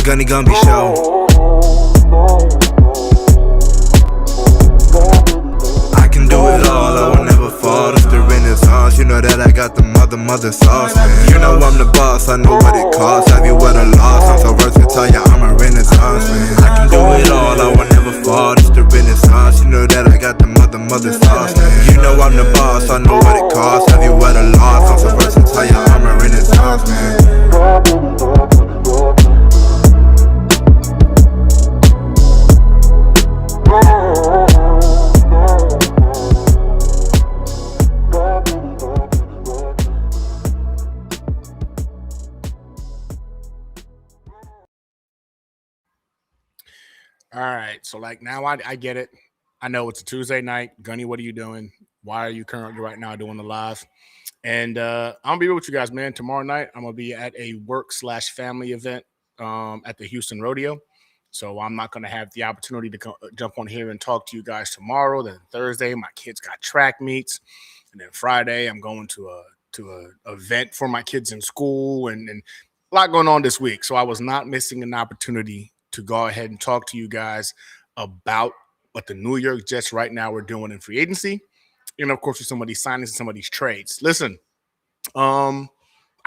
Gunny gonna be show. I can do it all, I will never fall. It's the Renaissance, you know that I got the mother sauce, man. You know I'm the boss, I know what it costs. Have you ever lost? I'm so versatile, yeah, I'm a Renaissance, man. I can do it all, I will never fall. It's the Renaissance, you know that I got the mother sauce, man. You know I'm the boss, I know what it costs. Have you ever lost? I'm so versatile, yeah, I'm a Renaissance, man. All right, so like now I get it. I know it's a Tuesday night. Gunny, what are you doing? Why are you currently right now doing the live? And I'm gonna be real with you guys, man. Tomorrow night I'm gonna be at a work/family event at the Houston Rodeo. So I'm not gonna have the opportunity to jump on here and talk to you guys tomorrow. Then Thursday, my kids got track meets, and then Friday I'm going to a event for my kids in school, and a lot going on this week. So I was not missing an opportunity to go ahead and talk to you guys about what the New York Jets right now are doing in free agency, and of course with some of these signings and some of these trades. Listen, I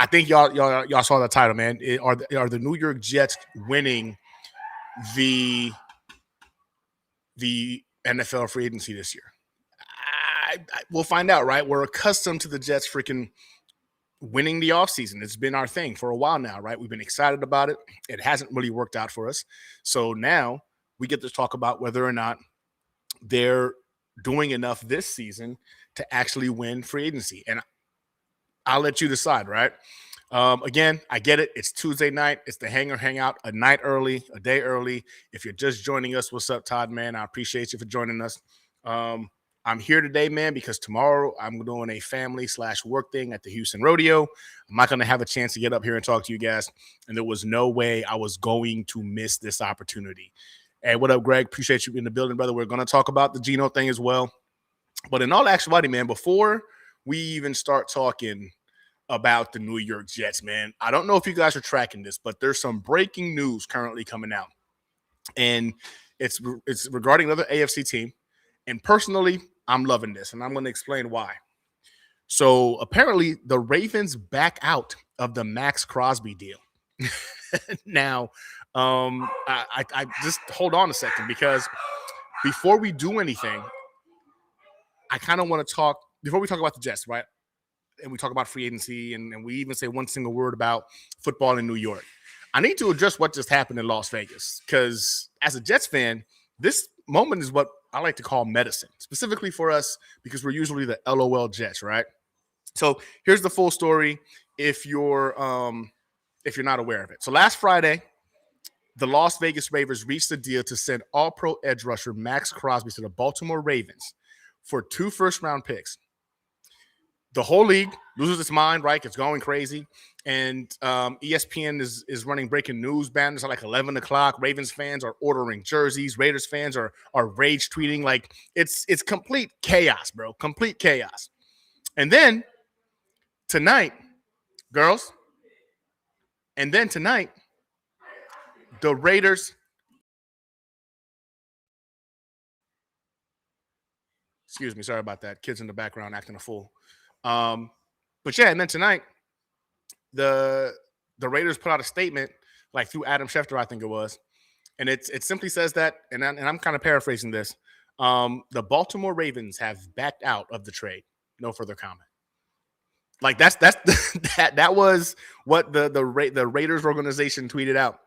think y'all saw the title, man. Are the New York Jets winning the NFL free agency this year? We'll find out, right? We're accustomed to the Jets freaking winning the offseason. It's been our thing for a while now, right? We've been excited about it. It hasn't really worked out for us. So now we get to talk about whether or not they're doing enough this season to actually win free agency. And I'll let you decide, right? Again, I get it. It's Tuesday night. It's the Hangar Hangout, a night early, a day early. If you're just joining us, what's up, Todd, man? I appreciate you for joining us. I'm here today, man, because tomorrow I'm doing a family/work thing at the Houston Rodeo. I'm not going to have a chance to get up here and talk to you guys, and there was no way I was going to miss this opportunity. Hey, what up, Greg? Appreciate you in the building, brother. We're going to talk about the Geno thing as well. But in all actuality, man, before we even start talking about the New York Jets, man, I don't know if you guys are tracking this, but there's some breaking news currently coming out, and it's regarding another AFC team. And personally, I'm loving this, and I'm going to explain why. So apparently the Ravens back out of the Max Crosby deal. Now, I just hold on a second, because before we do anything, I kind of want to talk, before we talk about the Jets, right? And we talk about free agency, and we even say one single word about football in New York. I need to address what just happened in Las Vegas, because as a Jets fan, this moment is what I like to call medicine, specifically for us, because we're usually the LOL Jets, right? So here's the full story if you're not aware of it. So last Friday, the Las Vegas Raiders reached a deal to send all-pro edge rusher Max Crosby to the Baltimore Ravens for 2 first-round picks. The whole league loses its mind, right? It's going crazy. And ESPN is running breaking news banners at like 11 o'clock. Ravens fans are ordering jerseys. Raiders fans are rage tweeting. Like, it's complete chaos, bro. Complete chaos. And then tonight, girls, the Raiders. Excuse me, sorry about that. Kids in the background acting a fool. But yeah, and then tonight, the Raiders put out a statement, like through Adam Schefter, I think it was, and it simply says that, and I'm kind of paraphrasing this. The Baltimore Ravens have backed out of the trade. No further comment. Like that was what the Raiders organization tweeted out.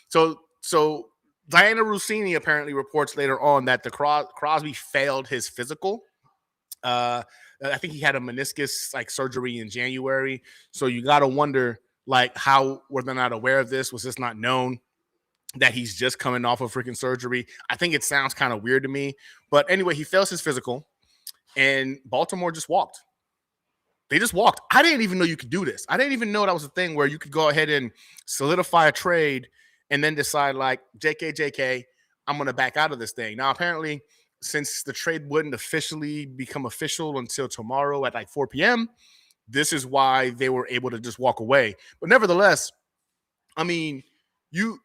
So Diana Rossini apparently reports later on that the Crosby failed his physical. I think he had a meniscus surgery in January. So you got to wonder, how were they not aware of this? Was this not known that he's just coming off of freaking surgery? I think it sounds kind of weird to me. But anyway, he fails his physical, and Baltimore just walked. They just walked. I didn't even know you could do this. I didn't even know that was a thing where you could go ahead and solidify a trade and then decide, JK, I'm going to back out of this thing. Now, apparently, since the trade wouldn't officially become official until tomorrow at 4 p.m., this is why they were able to just walk away. But nevertheless, I mean, you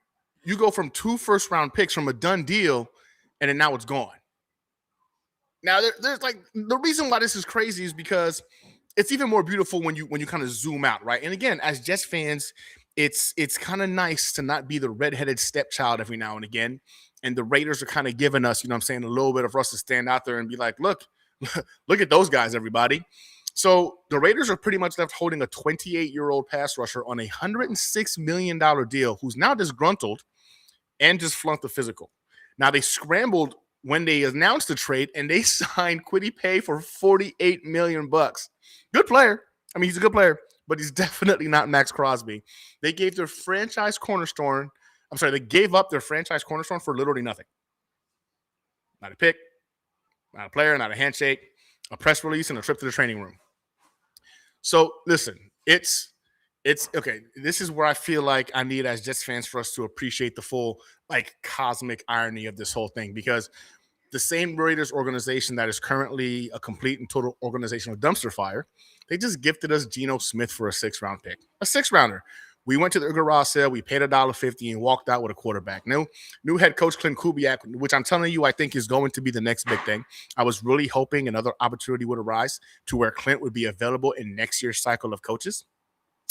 you go from 2 first-round picks from a done deal, and then now it's gone. Now, there's like the reason why this is crazy is because it's even more beautiful when you kind of zoom out, right? And again, as Jets fans, it's kind of nice to not be the redheaded stepchild every now and again. And the Raiders are kind of giving us, you know what I'm saying, a little bit of us to stand out there and be like, look, look at those guys, everybody. So the Raiders are pretty much left holding a 28-year-old pass rusher on a $106 million deal who's now disgruntled and just flunked the physical. Now, they scrambled when they announced the trade, and they signed Kwity Paye for $48 million. Good player. I mean, he's a good player, but he's definitely not Max Crosby. They gave their franchise cornerstone. I'm sorry, they gave up their franchise cornerstone for literally nothing. Not a pick, not a player, not a handshake, a press release, and a trip to the training room. So listen, it's okay. This is where I feel like I need, as Jets fans, for us to appreciate the full like cosmic irony of this whole thing, because the same Raiders organization that is currently a complete and total organizational dumpster fire, they just gifted us Geno Smith for a 6th-round pick, a 6th-rounder. We went to the garage sale, we paid $1.50 and walked out with a quarterback. New head coach Clint Kubiak, which I'm telling you, I think is going to be the next big thing. I was really hoping another opportunity would arise to where Clint would be available in next year's cycle of coaches.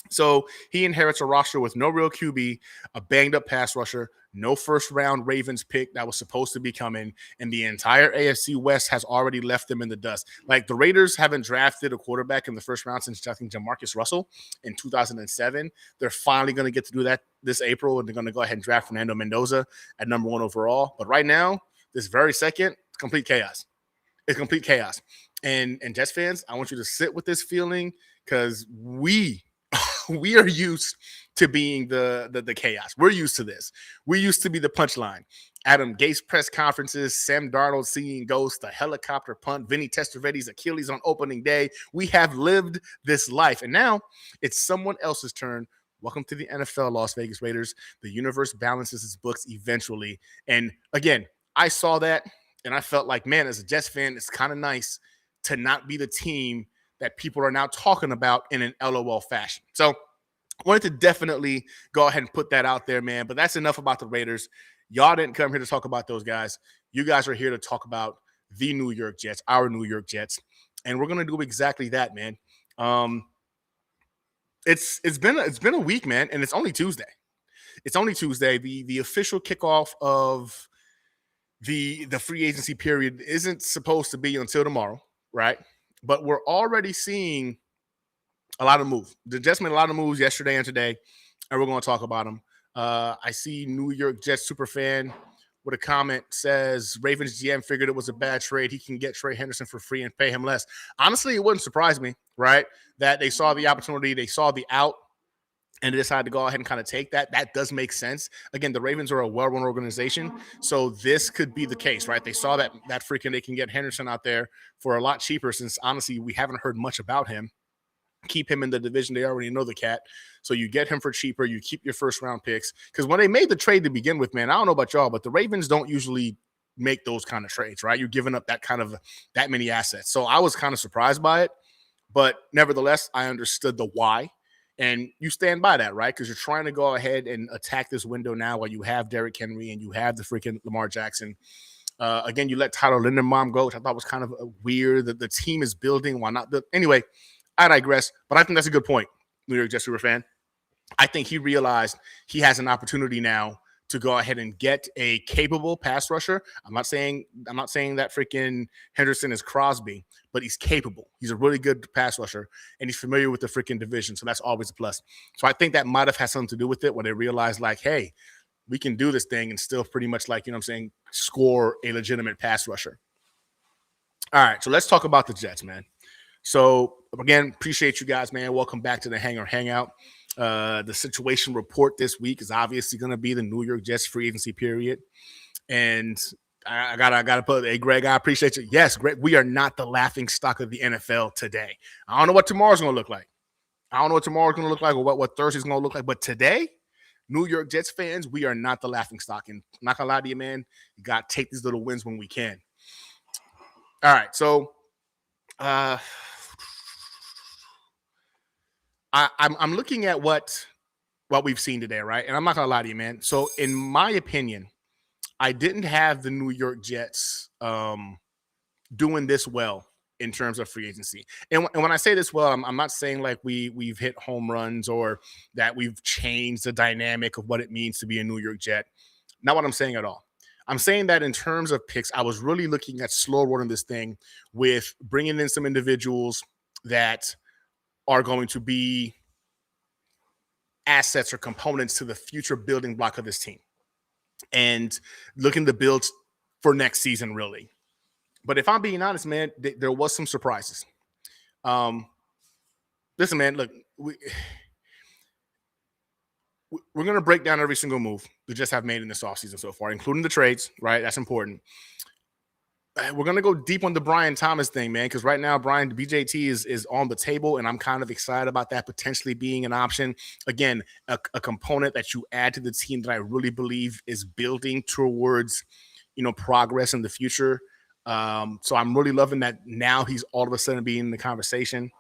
So he inherits a roster with no real QB, a banged-up pass rusher, no first-round Ravens pick that was supposed to be coming, and the entire AFC West has already left them in the dust. Like, the Raiders haven't drafted a quarterback in the first round since, I think, Jamarcus Russell in 2007. They're finally going to get to do that this April, and they're going to go ahead and draft Fernando Mendoza at number 1 overall. But right now, this very second, it's complete chaos. It's complete chaos. And Jets fans, I want you to sit with this feeling, because we are used to being the chaos. We're used to this. We used to be the punchline. Adam Gase press conferences, Sam Darnold seeing ghosts, the helicopter punt, Vinny Testavetti's Achilles on opening day. We have lived this life, and now it's someone else's turn. Welcome to the NFL, Las Vegas Raiders. The universe balances its books eventually. And again, I saw that, and I felt like, man, as a Jets fan, it's kind of nice to not be the team that people are now talking about in an LOL fashion. So I wanted to definitely go ahead and put that out there, man. But that's enough about the Raiders. Y'all didn't come here to talk about those guys. You guys are here to talk about the New York Jets, our New York Jets. And we're going to do exactly that, man. It's been a week, man, and it's only Tuesday. It's only Tuesday. The official kickoff of the free agency period isn't supposed to be until tomorrow, right? But we're already seeing a lot of moves. The Jets made a lot of moves yesterday and today, and we're going to talk about them. I see New York Jets superfan with a comment says, Ravens GM figured it was a bad trade. He can get Trey Henderson for free and pay him less. Honestly, it wouldn't surprise me, right, that they saw the opportunity, they saw the out, and they decided to go ahead and kind of take that. That does make sense. Again, the Ravens are a well-run organization, so this could be the case, right? They saw that freaking they can get Henderson out there for a lot cheaper, since honestly we haven't heard much about him. Keep him in the division. They already know the cat. So you get him for cheaper. You keep your first-round picks. Because when they made the trade to begin with, man, I don't know about y'all, but the Ravens don't usually make those kind of trades, right? You're giving up that many assets. So I was kind of surprised by it. But nevertheless, I understood the why. And you stand by that, right? Because you're trying to go ahead and attack this window now while you have Derrick Henry and you have the freaking Lamar Jackson. Again, you let Tyler Linderbaum go, which I thought was kind of weird. That the team is building. Why not? Anyway, I digress. But I think that's a good point, New York Jets super fan. I think he realized he has an opportunity now to go ahead and get a capable pass rusher. I'm not saying that freaking Henderson is Crosby, but he's capable. He's a really good pass rusher, and he's familiar with the freaking division, so that's always a plus. So I think that might have had something to do with it when they realized, like, hey, we can do this thing and still pretty much, like, you know what I'm saying, score a legitimate pass rusher. All right, so let's talk about the Jets, man. So, again, appreciate you guys, man. Welcome back to the Hangar Hangout. The situation report this week is obviously going to be the New York Jets free agency period. And I gotta put, hey, Greg, I appreciate you. Yes, Greg, we are not the laughing stock of the NFL today. I don't know what tomorrow's going to look like. Or what Thursday's going to look like. But today, New York Jets fans, we are not the laughing stock. And I'm not going to lie to you, man. You got to take these little wins when we can. All right, so I'm looking at what what we've seen today, right? And I'm not gonna lie to you, man. So in my opinion, I didn't have the New York Jets doing this well in terms of free agency. And when I say this well, I'm not saying like we've hit home runs or that we've changed the dynamic of what it means to be a New York Jet. Not what I'm saying at all. I'm saying that in terms of picks, I was really looking at slow rolling this thing with bringing in some individuals that are going to be assets or components to the future building block of this team and looking to build for next season, really. But if I'm being honest, man, there was some surprises. Listen, man, look, we're going to break down every single move the Jets have made in this offseason so far, including the trades, right? That's important. We're going to go deep on the Brian Thomas thing, man, because right now, Brian, BJT is on the table, and I'm kind of excited about that potentially being an option. Again, a component that you add to the team that I really believe is building towards, progress in the future. So I'm really loving that now he's all of a sudden being in the conversation.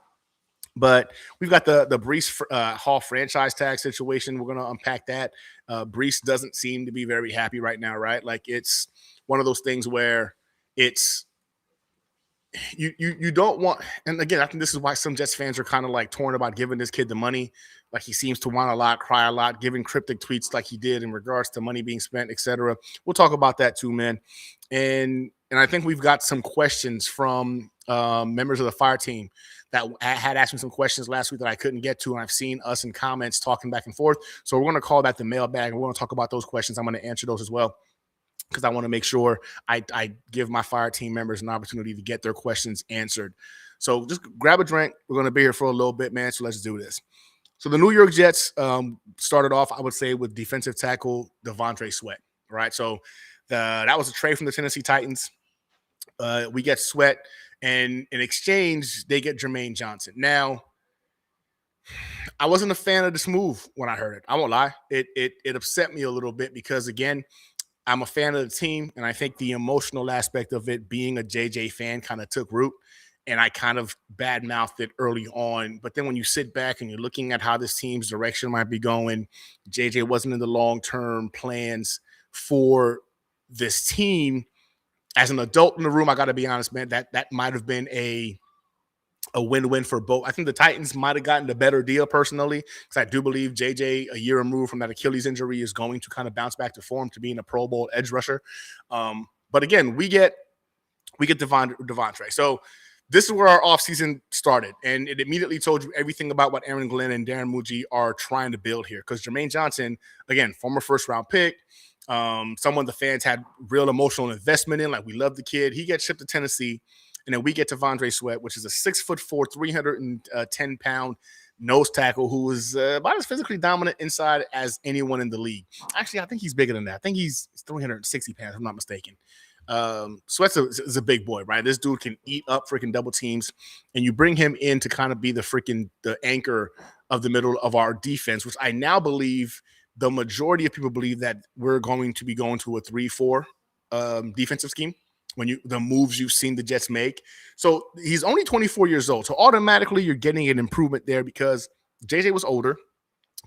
But we've got the Breece Hall franchise tag situation. We're going to unpack that. Breece doesn't seem to be very happy right now, right? Like it's one of those things where it's you don't want, and again, I think this is why some Jets fans are kind of like torn about giving this kid the money. Like he seems to want a lot, cry a lot, giving cryptic tweets like he did in regards to money being spent, etc. We'll talk about that too, man. And I think we've got some questions from members of the fire team that had asked me some questions last week that I couldn't get to, and I've seen us in comments talking back and forth. So we're going to call that the mailbag, and we're going to talk about those questions. I'm going to answer those as well, because I want to make sure I give my fire team members an opportunity to get their questions answered. So just grab a drink. We're going to be here for a little bit, man, so let's do this. So the New York Jets started off, I would say, with defensive tackle Devontae Sweat, right? So that was a trade from the Tennessee Titans. We get Sweat, and in exchange, they get Jermaine Johnson. Now, I wasn't a fan of this move when I heard it. I won't lie. It upset me a little bit because, again, I'm a fan of the team, and I think the emotional aspect of it, being a JJ fan, kind of took root, and I kind of bad-mouthed it early on. But then when you sit back and you're looking at how this team's direction might be going, JJ wasn't in the long-term plans for this team. As an adult in the room, I got to be honest, man, that might have been a win-win for both. I think the Titans might have gotten the better deal personally, because I do believe JJ, a year removed from that Achilles injury, is going to kind of bounce back to form to being a Pro Bowl edge rusher. But again, we get Devontae. So this is where our offseason started, and it immediately told you everything about what Aaron Glenn and Darren Muji are trying to build here. Because Jermaine Johnson, again, former first-round pick, someone the fans had real emotional investment in. Like, we love the kid. He gets shipped to Tennessee. And then we get Devontae Sweat, which is a 6'4", 310-pound nose tackle who is about as physically dominant inside as anyone in the league. Actually, I think he's bigger than that. I think he's 360 pounds, if I'm not mistaken. Sweat's is a big boy, right? This dude can eat up freaking double teams, and you bring him in to kind of be the anchor of the middle of our defense, which I now believe the majority of people believe that we're going to be going to a 3-4 defensive scheme. The moves you've seen the Jets make. So he's only 24 years old. So automatically you're getting an improvement there because JJ was older,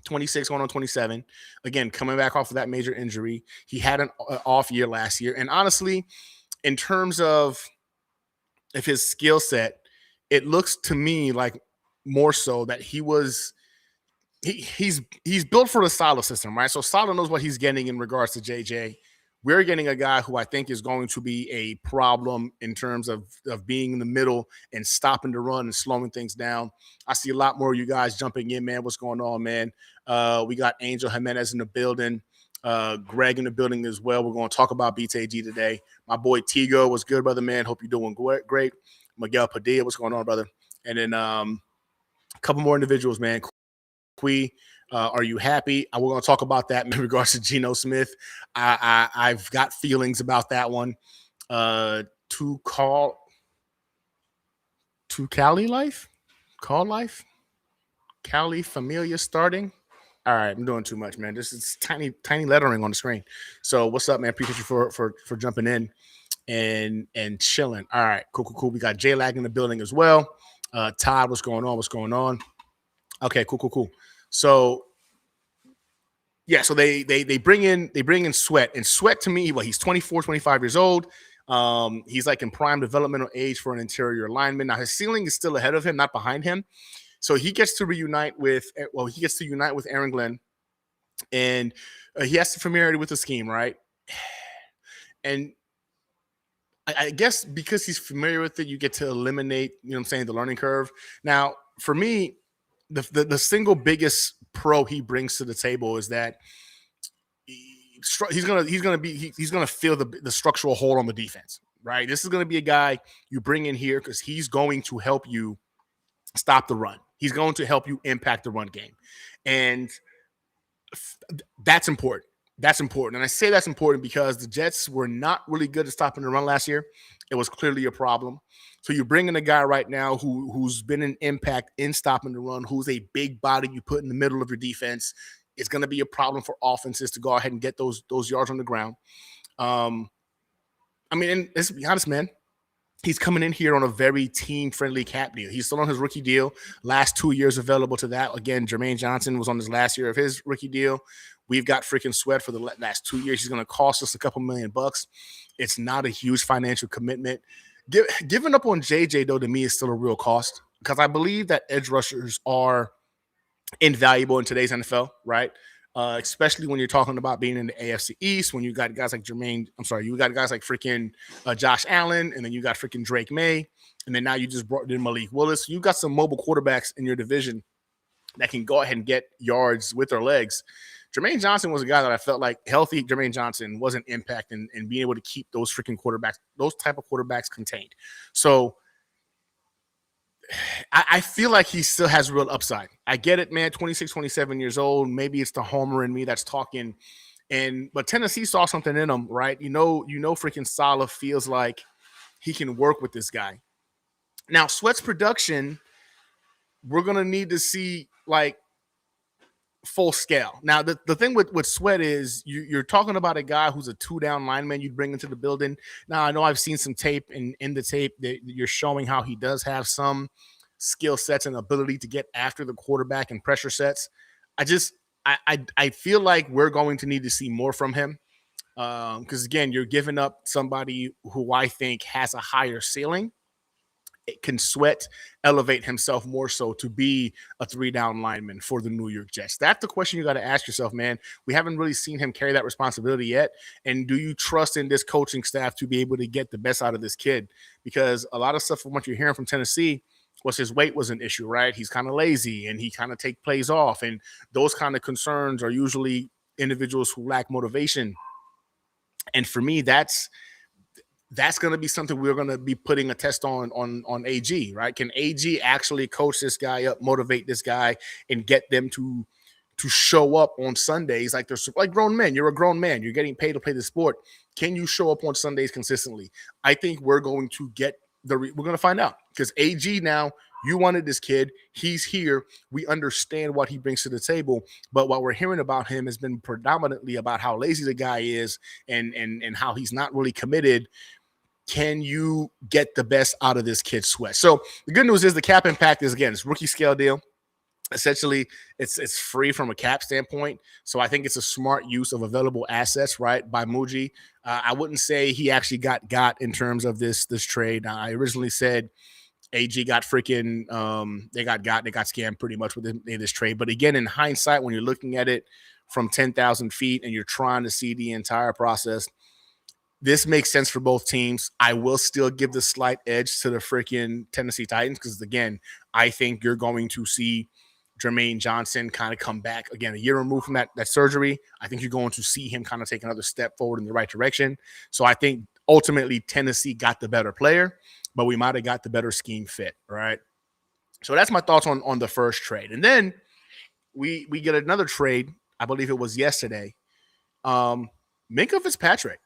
26 going on 27. Again, coming back off of that major injury. He had an off year last year. And honestly, in terms of his skill set, it looks to me like more so that he's built for the Saleh system, right? So Saleh knows what he's getting in regards to JJ. We're getting a guy who I think is going to be a problem in terms of being in the middle and stopping the run and slowing things down. I see a lot more of you guys jumping in, man. What's going on, man? We got Angel Jimenez in the building, Greg in the building as well. We're going to talk about BTG today. My boy Tigo, what's good, brother, man? Hope you're doing great. Miguel Padilla, what's going on, brother? And then a couple more individuals, man. Are you happy? We're going to talk about that in regards to Geno Smith. I've got feelings about that one. To Cali life? Call life? Cali Familia starting? All right, I'm doing too much, man. This is tiny lettering on the screen. So what's up, man? Appreciate you for jumping in and chilling. All right, cool. We got J-Lag in the building as well. Todd, what's going on? Okay, cool. So Yeah, so they bring in Sweat, and Sweat to me, well, he's 24, 25 years old. He's like in prime developmental age for an interior lineman. Now his ceiling is still ahead of him, not behind him. So he gets to unite with Aaron Glenn, and he has the familiarity with the scheme, right? And I guess because he's familiar with it, you get to eliminate, the learning curve. Now, for me, the single biggest pro he brings to the table is that he's gonna fill the structural hole on the defense, right? This is gonna be a guy you bring in here because he's going to help you stop the run. He's going to help you impact the run game, and that's important. That's important. And I say that's important because the Jets were not really good at stopping the run last year. It was clearly a problem. So you bring in a guy right now who's been an impact in stopping the run, who's a big body you put in the middle of your defense. It's going to be a problem for offenses to go ahead and get those yards on the ground. And let's be honest, man. He's coming in here on a very team-friendly cap deal. He's still on his rookie deal. Last 2 years available to that. Again, Jermaine Johnson was on his last year of his rookie deal. We've got freaking Sweat for the last 2 years. He's going to cost us a couple $1,000,000. It's not a huge financial commitment. Giving up on JJ, though, to me is still a real cost because I believe that edge rushers are invaluable in today's NFL, right? Especially when you're talking about being in the AFC East, when you got guys like you got guys like freaking Josh Allen, and then you got freaking Drake May, and then now you just brought in Malik Willis. You got some mobile quarterbacks in your division that can go ahead and get yards with their legs. Jermaine Johnson was a guy that I felt like healthy Jermaine Johnson was an impact in being able to keep those freaking quarterbacks, those type of quarterbacks contained. So I feel like he still has real upside. I get it, man. 26, 27 years old. Maybe it's the homer in me that's talking. But Tennessee saw something in him, right? Freaking Saleh feels like he can work with this guy. Now, Sweat's production, we're gonna need to see like full scale. Now, the thing with Sweat is you're talking about a guy who's a 2-down lineman you'd bring into the building. Now, I know I've seen some tape in the tape that you're showing how he does have some skill sets and ability to get after the quarterback and pressure sets. I feel like we're going to need to see more from him because, again, you're giving up somebody who I think has a higher ceiling. It can Sweat elevate himself more so to be a 3-down lineman for the New York Jets? That's the question you got to ask yourself, man. We haven't really seen him carry that responsibility yet. And do you trust in this coaching staff to be able to get the best out of this kid? Because a lot of stuff from what you're hearing from Tennessee was his weight was an issue, right? He's kind of lazy and he kind of take plays off. And those kind of concerns are usually individuals who lack motivation. And for me, that's going to be something we're going to be putting a test on AG, right? Can AG actually coach this guy up, motivate this guy, and get them to show up on Sundays like they're like grown men? You're a grown man. You're getting paid to play the sport. Can you show up on Sundays consistently? I think we're going to get we're going to find out because AG now, you wanted this kid. He's here. We understand what he brings to the table. But what we're hearing about him has been predominantly about how lazy the guy is and how he's not really committed. Can you get the best out of this kid Sweat? So the good news is the cap impact is, again, it's rookie scale deal. Essentially, it's free from a cap standpoint. So I think it's a smart use of available assets, right, by Muji. I wouldn't say he actually got in terms of this trade. I originally said AG got freaking they got scammed pretty much with this trade. But again, in hindsight, when you're looking at it from 10,000 feet and you're trying to see the entire process, this makes sense for both teams. I will still give the slight edge to the freaking Tennessee Titans because, again, I think you're going to see Jermaine Johnson kind of come back. Again, a year removed from that surgery. I think you're going to see him kind of take another step forward in the right direction. So I think ultimately Tennessee got the better player, but we might have got the better scheme fit, right? So that's my thoughts on the first trade. And then we get another trade, I believe it was yesterday. Minkah Fitzpatrick,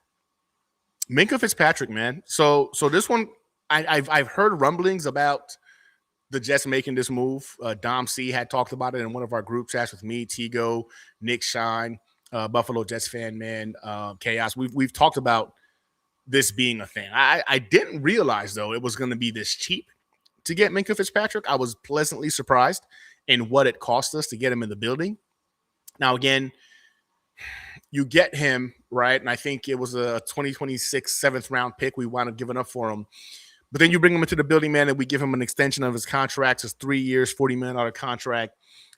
man. So this one, I've heard rumblings about the Jets making this move. Dom C had talked about it in one of our group chats with me, Tigo, Nick Shine, Buffalo Jets fan, man, Chaos. We've talked about this being a thing. I didn't realize, though, it was going to be this cheap to get Minkah Fitzpatrick. I was pleasantly surprised in what it cost us to get him in the building. Now, again, you get him, right? And I think it was a 2026 7th round pick we wound up giving up for him. But then you bring him into the building, man, and we give him an extension of his contract. It's 3 years, $40 million contract.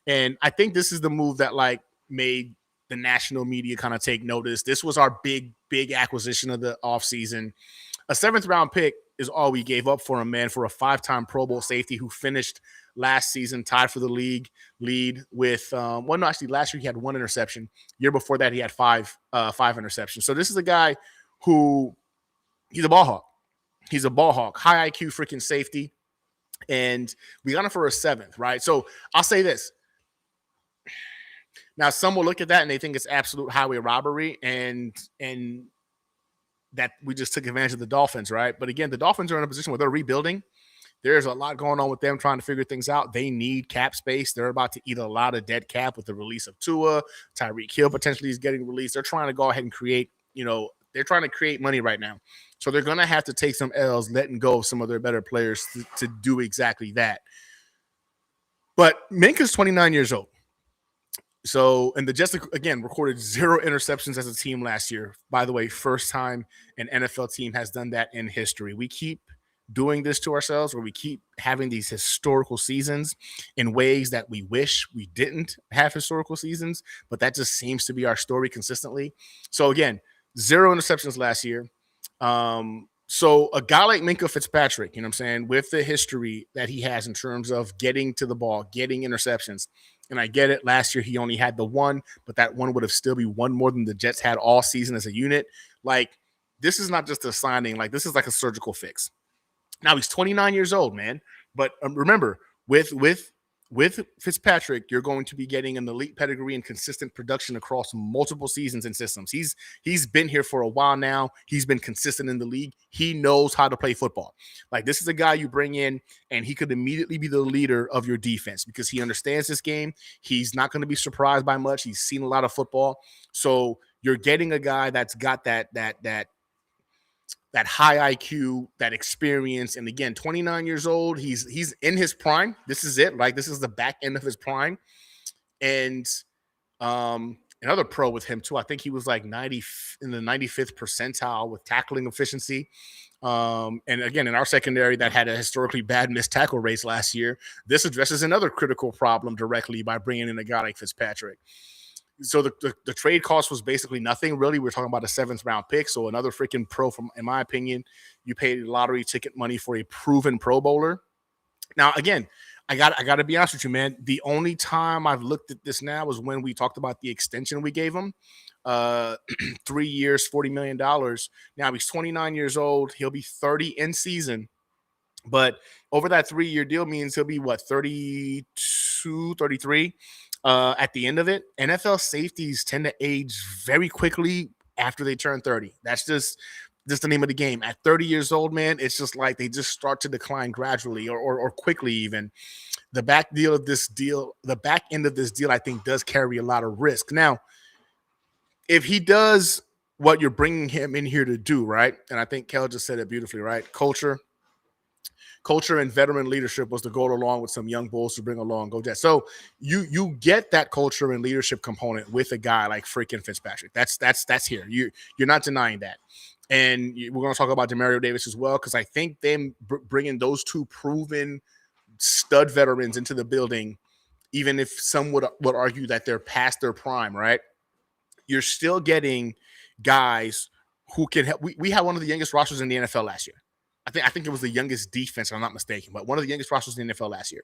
And I think this is the move that like made the national media kind of take notice. This was our big acquisition of the offseason. A 7th round pick is all we gave up for him, man, for a 5-time Pro Bowl safety who finished last season tied for the league lead with actually last year he had 1 interception. Year before that he had 5 interceptions. So this is a guy who he's a ball hawk. He's a ball hawk, high IQ freaking safety. And we got him for a 7th, right? So I'll say this. Now, some will look at that and they think it's absolute highway robbery and that we just took advantage of the Dolphins, right? But again, the Dolphins are in a position where they're rebuilding. There's a lot going on with them trying to figure things out. They need cap space. They're about to eat a lot of dead cap with the release of Tua. Tyreek Hill potentially is getting released. They're trying to go ahead and create, they're trying to create money right now. So they're going to have to take some L's, letting go of some of their better players to do exactly that. But Minka's 29 years old. So, and the Jets, again, recorded 0 interceptions as a team last year. By the way, first time an NFL team has done that in history. We keep doing this to ourselves where we keep having these historical seasons in ways that we wish we didn't have historical seasons, but that just seems to be our story consistently. So, again, 0 interceptions last year. So a guy like Minkah Fitzpatrick, you know what I'm saying, with the history that he has in terms of getting to the ball, getting interceptions, and I get it, last year he only had the 1, but that 1 would have still be 1 more than the Jets had all season as a unit. Like, this is not just a signing. Like, this is like a surgical fix. Now, he's 29 years old, man. But remember, with Fitzpatrick, you're going to be getting an elite pedigree and consistent production across multiple seasons and systems. He's been here for a while now. He's been consistent in the league. He knows how to play football. Like, this is a guy you bring in, and he could immediately be the leader of your defense because he understands this game. He's not going to be surprised by much. He's seen a lot of football. So you're getting a guy that's got that high IQ, that experience. And again, 29 years old, he's in his prime. This is it. Like, this is the back end of his prime. And another pro with him too. I think he was like 90 in the 95th percentile with tackling efficiency. And again, in our secondary that had a historically bad missed tackle rates last year, this addresses another critical problem directly by bringing in a guy like Fitzpatrick. So the trade cost was basically nothing, really. We're talking about a 7th round pick. So another freaking pro, in my opinion. You paid lottery ticket money for a proven Pro Bowler. Now, again, I got to be honest with you, man. The only time I've looked at this now was when we talked about the extension we gave him. 3 years, $40 million. Now he's 29 years old. He'll be 30 in season. But over that 3-year deal means he'll be, 32, 33? At the end of it. NFL safeties tend to age very quickly after they turn 30. That's just the name of the game. At 30 years old, man, it's just like they just start to decline gradually or quickly even. The back end of this deal, I think, does carry a lot of risk. Now, if he does what you're bringing him in here to do, right? And I think Kel just said it beautifully, right? Culture and veteran leadership was the goal, along with some young bulls to bring along. Go Jets. So you get that culture and leadership component with a guy like freaking Fitzpatrick. That's here. You're not denying that. And we're going to talk about Demario Davis as well, because I think them bringing those 2 proven stud veterans into the building, even if some would argue that they're past their prime, right? You're still getting guys who can help. We had one of the youngest rosters in the NFL last year. I think it was the youngest defense, if I'm not mistaken, but one of the youngest rosters in the NFL last year.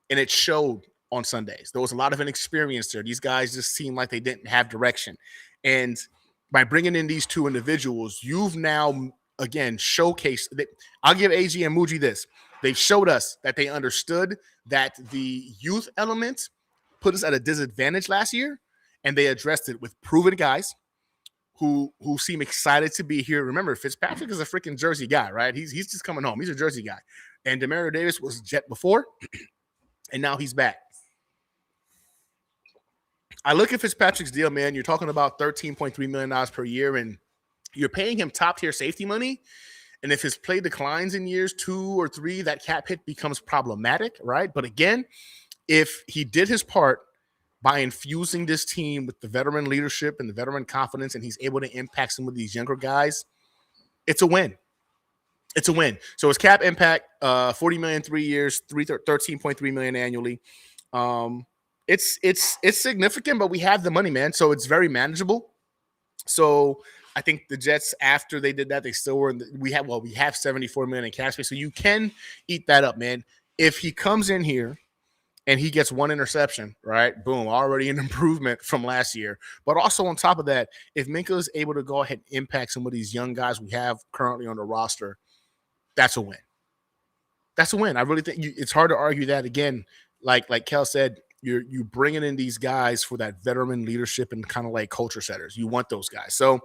And it showed on Sundays. There was a lot of inexperience there. These guys just seemed like they didn't have direction. And by bringing in these 2 individuals, you've now, again, showcased. I'll give AG and Muji this. They've showed us that they understood that the youth element put us at a disadvantage last year, and they addressed it with proven guys who seem excited to be here. Remember, Fitzpatrick is a freaking Jersey guy, right? He's just coming home. He's a Jersey guy. And Demario Davis was Jet before, and now he's back. I look at Fitzpatrick's deal, man. You're talking about $13.3 million per year, and you're paying him top-tier safety money. And if his play declines in years 2 or 3, that cap hit becomes problematic, right? But again, if he did his part by infusing this team with the veteran leadership and the veteran confidence, and he's able to impact some of these younger guys, it's a win. It's a win. So his cap impact, 40 million, 3 years, 13.3 million annually. It's significant, but we have the money, man. So it's very manageable. So I think the Jets, after they did that, they still were. We have 74 million in cap space, so you can eat that up, man. If he comes in here and he gets one interception, right? Boom, already an improvement from last year. But also on top of that, if Minkah is able to go ahead and impact some of these young guys we have currently on the roster, that's a win. That's a win. I really think it's hard to argue that. Again, like Kel said, you bringing in these guys for that veteran leadership and kind of like culture setters. You want those guys. So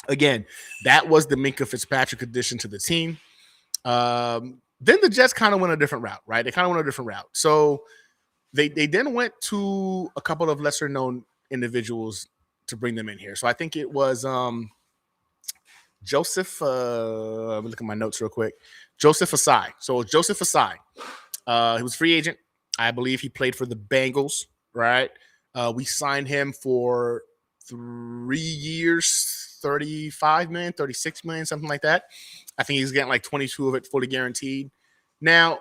again, that was the Minkah Fitzpatrick addition to the team. Then the Jets kind of went a different route, right? They kind of went a different route. So they then went to a couple of lesser known individuals to bring them in here. So I think it was Joseph. Let me look at my notes real quick. Joseph Asai. So Joseph Asai. He was free agent. I believe he played for the Bengals, right? We signed him for 3 years, 35 million, 36 million, something like that. I think he's getting like 22 of it fully guaranteed. Now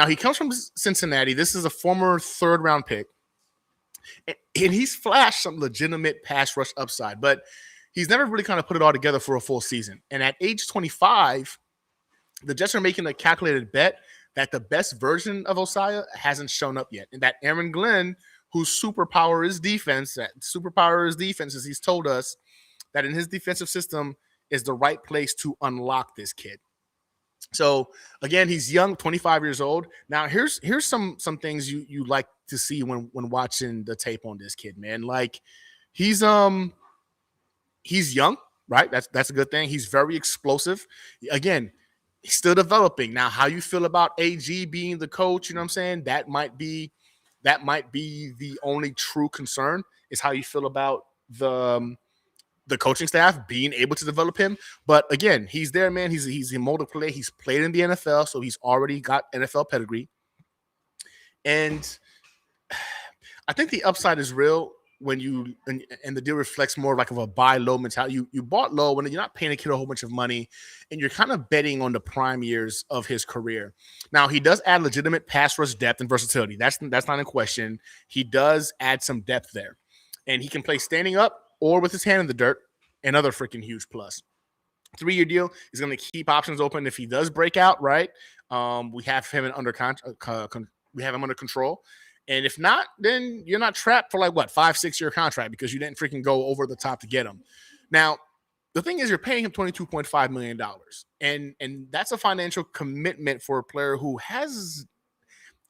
he comes from Cincinnati. This is a former 3rd round pick. And he's flashed some legitimate pass rush upside, but he's never really kind of put it all together for a full season. And at age 25, the Jets are making a calculated bet that the best version of Osai hasn't shown up yet. And that Aaron Glenn, whose superpower is defense, as he's told us, that in his defensive system is the right place to unlock this kid. So again, he's young, 25 years old. Now here's some things you like to see when watching the tape on this kid, man. Like he's young, right? That's a good thing. He's very explosive. Again, he's still developing. Now, how you feel about AG being the coach, you know what I'm saying? That might be the only true concern, is how you feel about the coaching staff being able to develop him. But again, he's there, man. He's a molded player. He's played in the NFL, so he's already got NFL pedigree. And I think the upside is real when you and the deal reflects more like of a buy low mentality. You bought low when you're not paying a kid a whole bunch of money, and you're kind of betting on the prime years of his career. Now he does add legitimate pass rush depth and versatility. That's not in question. He does add some depth there, and he can play standing up or with his hand in the dirt. Another freaking huge plus. 3-year deal. He's going to keep options open if he does break out. Right. We have him under control. And if not, then you're not trapped for 5-6 year contract because you didn't freaking go over the top to get him. Now, the thing is, you're paying him $22.5 million. And that's a financial commitment for a player who hasn't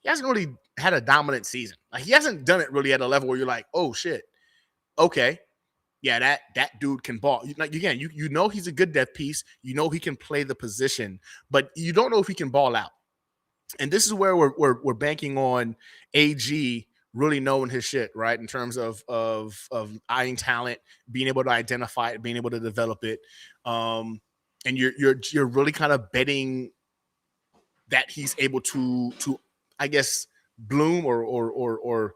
really had a dominant season. Like, he hasn't done it really at a level where you're like, oh shit. Okay. Yeah, that dude can ball. Again, you know he's a good depth piece. You know he can play the position, but you don't know if he can ball out. And this is where we're banking on AG really knowing his shit, right? In terms of eyeing talent, being able to identify it, being able to develop it, and you're really kind of betting that he's able to I guess bloom or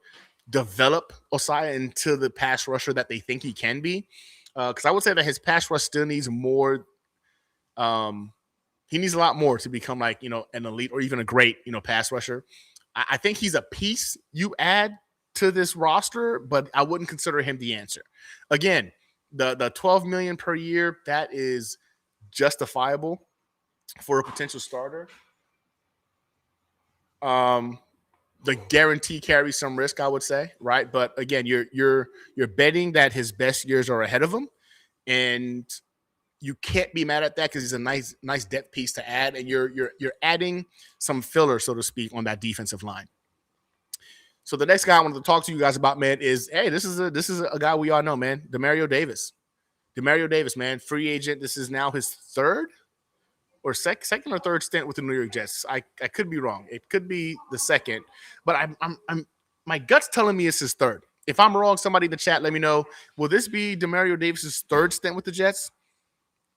develop Osai into the pass rusher that they think he can be. Because I would say that his pass rush still needs more. He needs a lot more to become an elite or even a great, pass rusher. I think he's a piece you add to this roster, but I wouldn't consider him the answer. Again, the $12 million per year, that is justifiable for a potential starter. The guarantee carries some risk, I would say, right? But again, you're betting that his best years are ahead of him, and you can't be mad at that because he's a nice depth piece to add, and you're adding some filler, so to speak, on that defensive line. So the next guy I wanted to talk to you guys about, man, is this is a guy we all know, man, Demario Davis. Demario Davis, man, free agent. This is now his third or second or third stint with the New York Jets. I could be wrong. It could be the second, but I'm my gut's telling me it's his third. If I'm wrong, somebody in the chat, let me know. Will this be Demario Davis's third stint with the Jets,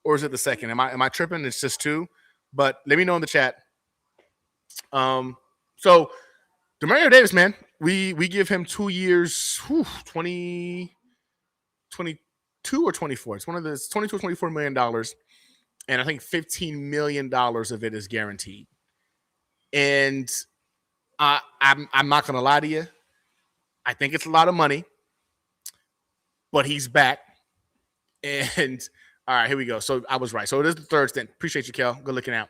or is it the second? Am I tripping? It's just two, but let me know in the chat. So Demario Davis, man, we give him 2 years, 20, 22 or 24. It's one of the 22 or 24 million dollars, and I think $15 million of it is guaranteed. And I'm not gonna lie to you, I think it's a lot of money, but he's back. And all right, here we go. So I was right. So it is the third stint. Appreciate you, Kel. Good looking out.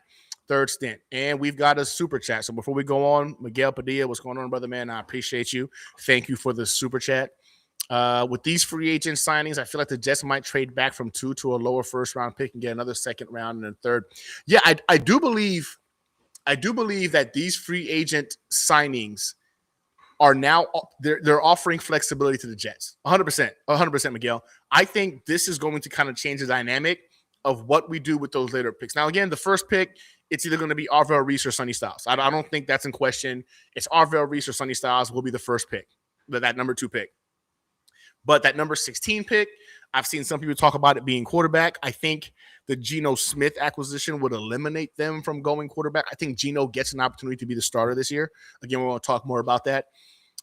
Third stint. And we've got a super chat. So before we go on, Miguel Padilla, what's going on, brother, man? I appreciate you. Thank you for the super chat. With these free agent signings, I feel like the Jets might trade back from 2 to a lower first round pick and get another second round and a third. Yeah, I do believe that these free agent signings are now they're offering flexibility to the Jets. 100%, Miguel. I think this is going to kind of change the dynamic of what we do with those later picks. Now, again, the first pick, it's either going to be Arvell Reese or Sonny Styles. I don't think that's in question. It's Arvell Reese or Sonny Styles will be the first pick, that number 2 pick. But that number 16 pick, I've seen some people talk about it being quarterback. I think the Geno Smith acquisition would eliminate them from going quarterback. I think Geno gets an opportunity to be the starter this year. Again, we want to talk more about that.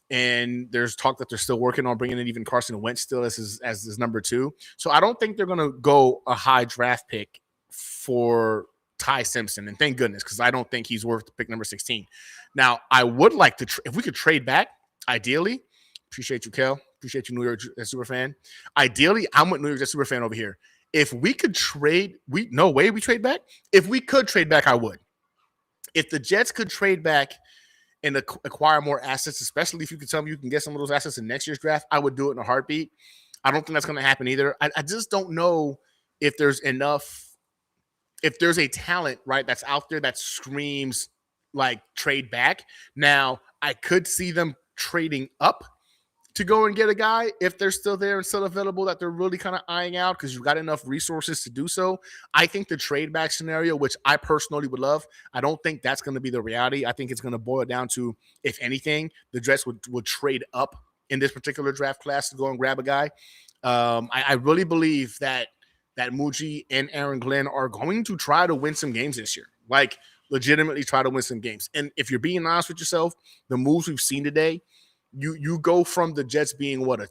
And there's talk that they're still working on bringing in even Carson Wentz still as his number 2. So I don't think they're going to go a high draft pick for Ty Simpson. And thank goodness, because I don't think he's worth pick number 16. Now, I would like to, if we could trade back, ideally, appreciate you, Kel. Appreciate you, New York super fan. Ideally, I'm with New York super fan over here. If we could trade, no way we trade back. If we could trade back, I would. If the Jets could trade back and acquire more assets, especially if you could tell me you can get some of those assets in next year's draft, I would do it in a heartbeat. I don't think that's going to happen either. I just don't know if there's enough, if there's a talent, right, that's out there that screams like trade back. Now, I could see them trading up to go and get a guy if they're still there and still available that they're really kind of eyeing out because you've got enough resources to do so. I think the trade back scenario, which I personally would love, I don't think that's going to be the reality. I think it's going to boil down to, if anything, the Jets would trade up in this particular draft class to go and grab a guy. I really believe that Muji and Aaron Glenn are going to try to win some games this year. Like, legitimately try to win some games. And if you're being honest with yourself, the moves we've seen today, you go from the Jets being what, a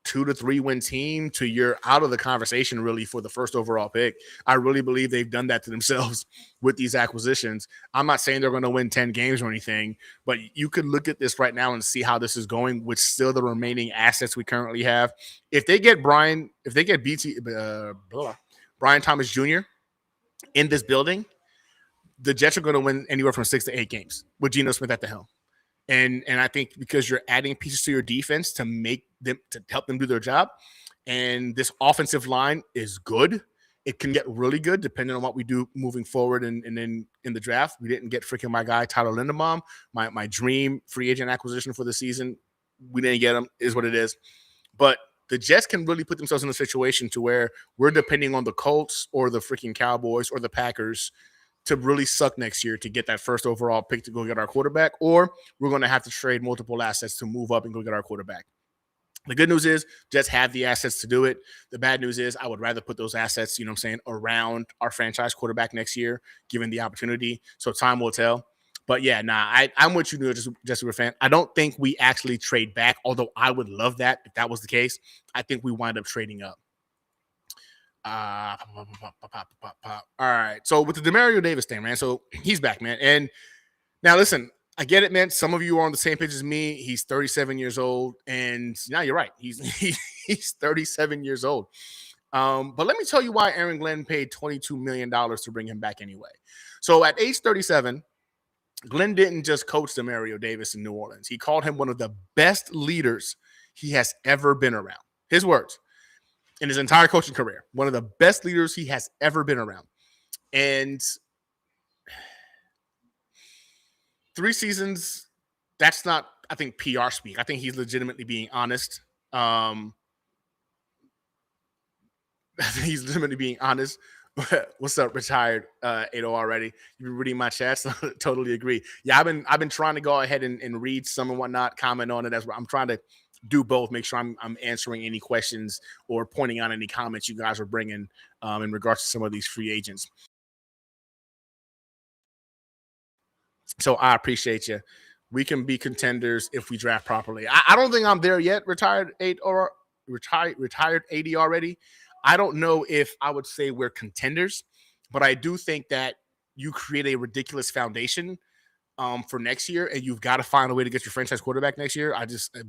2 to 3 win team to you're out of the conversation really for the first overall pick. I really believe they've done that to themselves with these acquisitions. I'm not saying they're going to win 10 games or anything, but you could look at this right now and see how this is going with still the remaining assets we currently have. If they get Brian Thomas Jr. in this building, the Jets are going to win anywhere from 6 to 8 games with Geno Smith at the helm. And I think because you're adding pieces to your defense to make them, to help them do their job, and this offensive line is good. It can get really good depending on what we do moving forward. And then in the draft, we didn't get freaking my guy Tyler Linderbaum, my dream free agent acquisition for the season. We didn't get him, is what it is. But the Jets can really put themselves in a situation to where we're depending on the Colts or the freaking Cowboys or the Packers to really suck next year to get that first overall pick to go get our quarterback, or we're going to have to trade multiple assets to move up and go get our quarterback. The good news is Jets have the assets to do it. The bad news is I would rather put those assets, around our franchise quarterback next year, given the opportunity. So time will tell. But yeah, I'm with you, New York Jets super fan. I don't think we actually trade back, although I would love that if that was the case. I think we wind up trading up. All right. So with the Demario Davis thing, man. So he's back, man. And now listen, I get it, man. Some of you are on the same page as me. He's 37 years old. And now you're right. He's 37 years old. But let me tell you why Aaron Glenn paid $22 million to bring him back anyway. So at age 37, Glenn didn't just coach Demario Davis in New Orleans. He called him one of the best leaders he has ever been around. His words. In his entire coaching career, one of the best leaders he has ever been around. And 3 seasons, that's not, I think, PR speak. I think he's legitimately being honest. I think he's legitimately being honest. What's up, retired 80 already? You've been reading my chats. Totally agree. Yeah, I've been trying to go ahead and read some and whatnot, comment on it. As I'm trying to do both, make sure I'm answering any questions or pointing out any comments you guys are bringing in regards to some of these free agents. So I appreciate you. we can be contenders if we draft properly. I don't think I'm there yet. Retired 80 already. I don't know if I would say we're contenders, but I do think that you create a ridiculous foundation for next year, and you've got to find a way to get your franchise quarterback next year.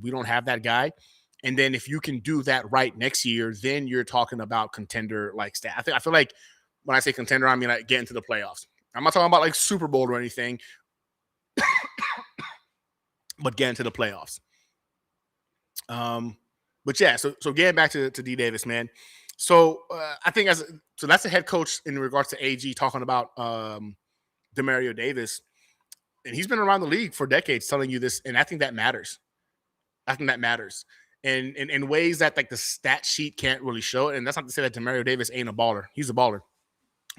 We don't have that guy. And then if you can do that right next year, then you're talking about contender like stat. I feel like when I say contender, I mean like get into the playoffs. I'm not talking about like Super Bowl or anything, but get into the playoffs. But yeah, so getting back to D Davis, man. So I think so that's the head coach in regards to AG talking about Demario Davis, and he's been around the league for decades telling you this, and I think that matters. And in ways that like the stat sheet can't really show it. And that's not to say that Demario Davis ain't a baller. He's a baller.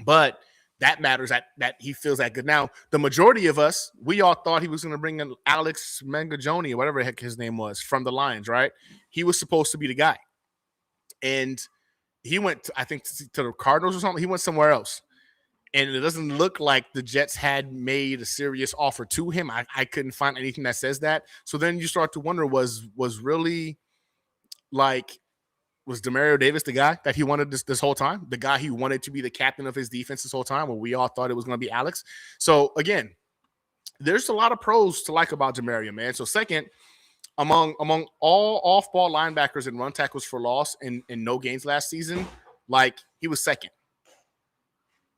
But that matters that he feels that good. Now, the majority of us, we all thought he was going to bring in Alex Mangagione, or whatever the heck his name was, from the Lions, right? He was supposed to be the guy. And he went, I think, to the Cardinals or something. He went somewhere else. And it doesn't look like the Jets had made a serious offer to him. I couldn't find anything that says that. So then you start to wonder, was really like, was Demario Davis the guy that he wanted this whole time? The guy he wanted to be the captain of his defense this whole time, when we all thought it was going to be Alex? So again, there's a lot of pros to like about Demario, man. So second, among all off-ball linebackers and run tackles for loss and no gains last season, like he was second.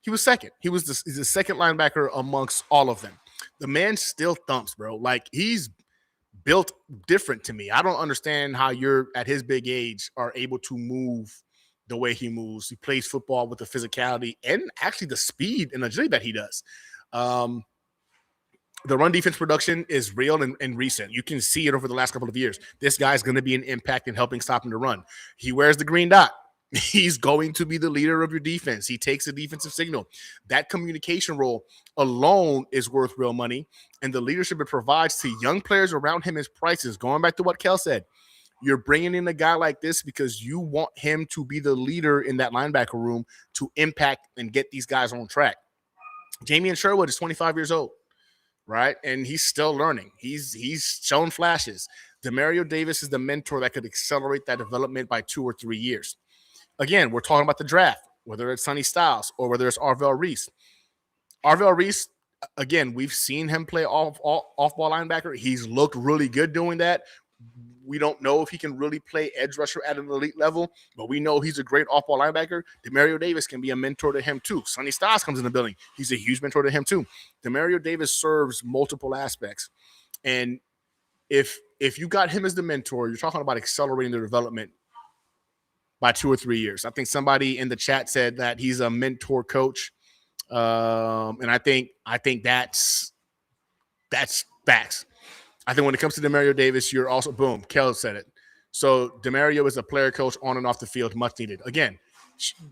He was second. He's the second linebacker amongst all of them. The man still thumps, bro. Like, he's built different to me. I don't understand how you're at his big age are able to move the way he moves. He plays football with the physicality and actually the speed and agility that he does. The run defense production is real and recent. You can see it over the last couple of years. This guy's going to be an impact in helping stop him to run. He wears the green dot. He's going to be the leader of your defense. He takes a defensive signal. That communication role alone is worth real money. And the leadership it provides to young players around him is priceless. Going back to what Kel said, you're bringing in a guy like this because you want him to be the leader in that linebacker room to impact and get these guys on track. Jamie Sherwood is 25 years old, right? And he's still learning. He's shown flashes. Demario Davis is the mentor that could accelerate that development by 2 or 3 years. Again, we're talking about the draft, whether it's Sonny Styles or whether it's Arvell Reese. Arvell Reese, again, we've seen him play off-ball linebacker. He's looked really good doing that. We don't know if he can really play edge rusher at an elite level, but we know he's a great off-ball linebacker. Demario Davis can be a mentor to him too. Sonny Styles comes in the building. He's a huge mentor to him too. Demario Davis serves multiple aspects. And if you got him as the mentor, you're talking about accelerating the development by 2 or 3 years. I think somebody in the chat said that he's a mentor coach. And I think that's facts. I think when it comes to Demario Davis, you're also, boom, Kel said it. So Demario is a player coach on and off the field, much needed. Again,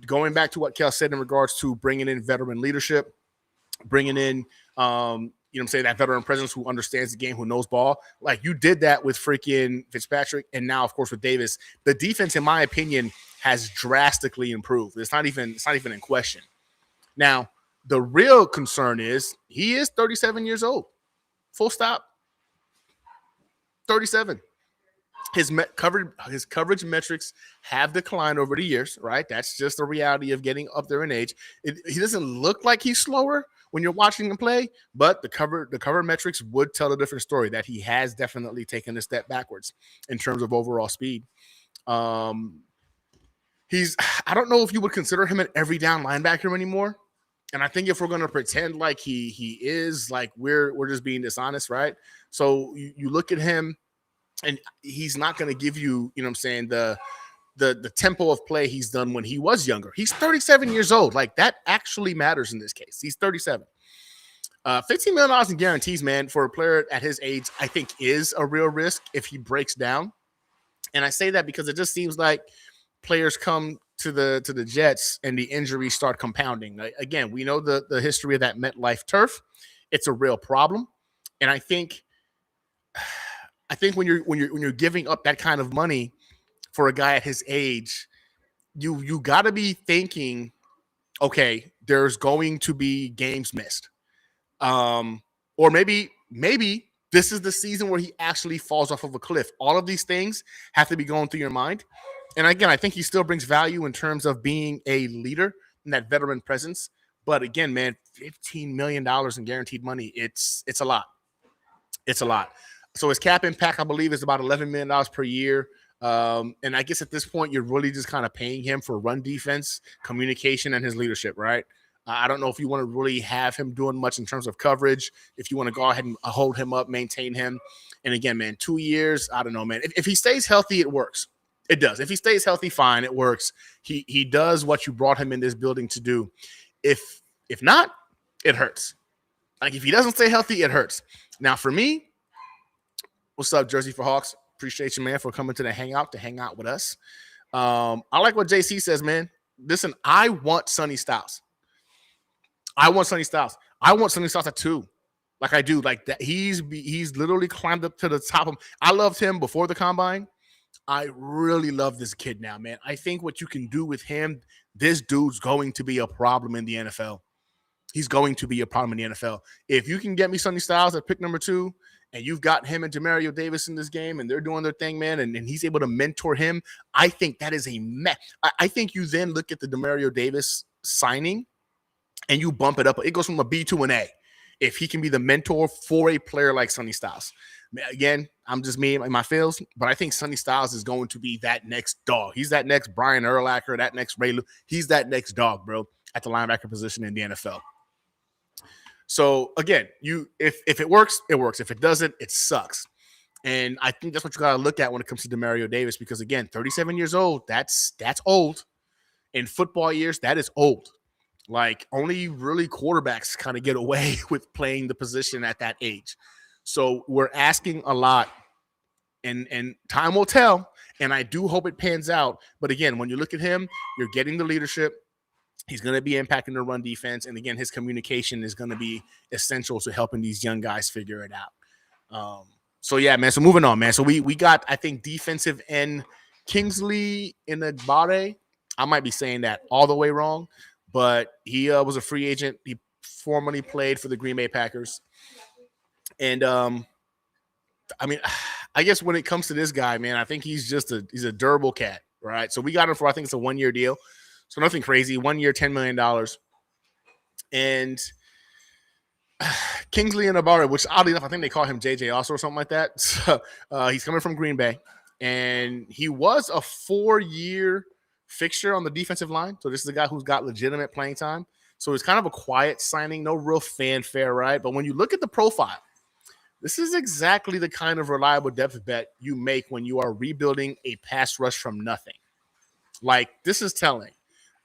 going back to what Kel said in regards to bringing in veteran leadership, bringing in, that veteran presence who understands the game, who knows ball. Like, you did that with freaking Fitzpatrick, and now, of course, with Davis. The defense, in my opinion, has drastically improved. It's not even in question. Now, the real concern is he is 37 years old. Full stop. 37. His coverage metrics have declined over the years, right? That's just the reality of getting up there in age. He doesn't look like he's slower when you're watching him play, but the cover metrics would tell a different story, that he has definitely taken a step backwards in terms of overall speed. I don't know if you would consider him an every down linebacker anymore. And I think if we're going to pretend like he is, like we're just being dishonest, right? So you look at him, and he's not going to give you, the tempo of play he's done when he was younger. He's 37 years old. Like, that actually matters in this case. He's 37. $15 million in guarantees, man, for a player at his age, I think is a real risk if he breaks down. And I say that because it just seems like players come to the Jets and the injuries start compounding. Again, we know the history of that MetLife turf. It's a real problem. And I think when you're giving up that kind of money for a guy at his age, you got to be thinking, okay, there's going to be games missed, or maybe This is the season where he actually falls off of a cliff. All of these things have to be going through your mind. And again, I think he still brings value in terms of being a leader and that veteran presence. But again, man, $15 million in guaranteed money, it's a lot. It's a lot. So his cap impact, I believe, is about $11 million per year. And I guess at this point, you're really just kind of paying him for run defense, communication, and his leadership, right? I don't know if you want to really have him doing much in terms of coverage, if you want to go ahead and hold him up, maintain him. And again, man, 2 years, I don't know, man. If he stays healthy, it works. It does. If he stays healthy, fine, it works. He does what you brought him in this building to do. If not, it hurts. Like, if he doesn't stay healthy, it hurts. Now, for me, what's up, Jersey for Hawks? Appreciate you, man, for coming to the Hangout to hang out with us. I like what JC says, man. Listen, I want Sonny Styles. I want Sonny Styles at 2. Like I do. Like that. He's literally climbed up to the top of. I loved him before the combine. I really love this kid now, man. I think what you can do with him, this dude's going to be a problem in the NFL. He's going to be a problem in the NFL. If you can get me Sonny Styles at pick number 2, and you've got him and Demario Davis in this game, and they're doing their thing, man, and he's able to mentor him, I think that is a mess. I think you then look at the Demario Davis signing, and you bump it up. It goes from a B to an A if he can be the mentor for a player like Sonny Styles. Again, I'm just me and my feels, but I think Sonny Styles is going to be that next dog. He's that next Brian Urlacher, that next Ray Lou. He's that next dog, bro, at the linebacker position in the NFL. So again, if it works, it works. If it doesn't, it sucks. And I think that's what you got to look at when it comes to Demario Davis, because again, 37 years old, that's old. In football years, that is old. Like, only really quarterbacks kind of get away with playing the position at that age. So we're asking a lot, and time will tell. And I do hope it pans out. But again, when you look at him, you're getting the leadership. He's going to be impacting the run defense. And again, his communication is going to be essential to helping these young guys figure it out. So yeah, man. So moving on, man. So we got, I think, defensive end Kingsley Enagbare. I might be saying that all the way wrong, but he was a free agent. He formerly played for the Green Bay Packers. And I mean, I guess when it comes to this guy, man, I think he's a durable cat, right? So we got him for, I think it's a 1-year deal. So nothing crazy. 1 year, $10 million. And Kingsley Enagbare, which oddly enough, I think they call him JJ also or something like that. So, he's coming from Green Bay. And he was a 4-year fixture on the defensive line. So this is a guy who's got legitimate playing time. So it's kind of a quiet signing, no real fanfare, right? But when you look at the profile, this is exactly the kind of reliable depth bet you make when you are rebuilding a pass rush from nothing. Like, this is telling.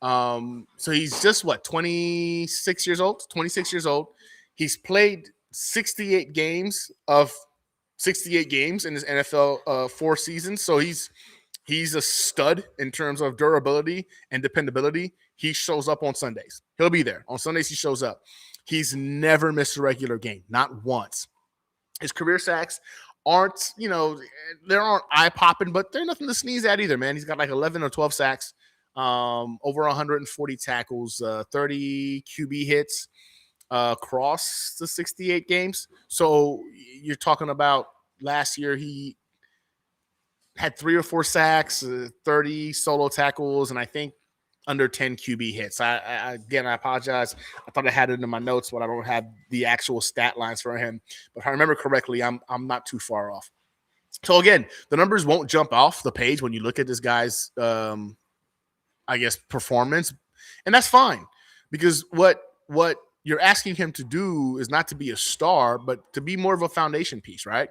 So he's just 26 years old. He's played 68 games in his NFL 4 seasons. So he's a stud in terms of durability and dependability. He shows up on Sundays. He'll be there. On Sundays, he shows up. He's never missed a regular game, not once. His career sacks aren't, they aren't eye-popping, but they're nothing to sneeze at either, man. He's got like 11 or 12 sacks, over 140 tackles, 30 QB hits across the 68 games. So you're talking about last year he had 3 or 4 sacks, 30 solo tackles, and I think under 10 QB hits. I apologize. I thought I had it in my notes, but I don't have the actual stat lines for him. But if I remember correctly, I'm not too far off. So again, the numbers won't jump off the page when you look at this guy's, performance, and that's fine, because what you're asking him to do is not to be a star, but to be more of a foundation piece, right?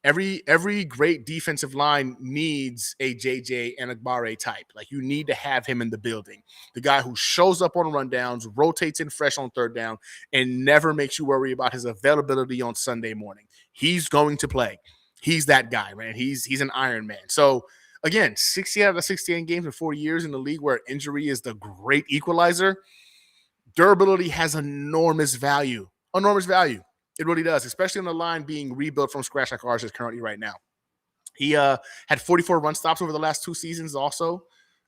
Every great defensive line needs a JJ Enagbare type. Like, you need to have him in the building. The guy who shows up on rundowns, rotates in fresh on third down, and never makes you worry about his availability on Sunday morning. He's going to play. He's that guy, man. He's an Iron Man. So again, 60 out of 68 games in 4 years in the league where injury is the great equalizer. Durability has enormous value. Enormous value. It really does, especially on the line being rebuilt from scratch like ours is currently right now. He had 44 run stops over the last 2 seasons also,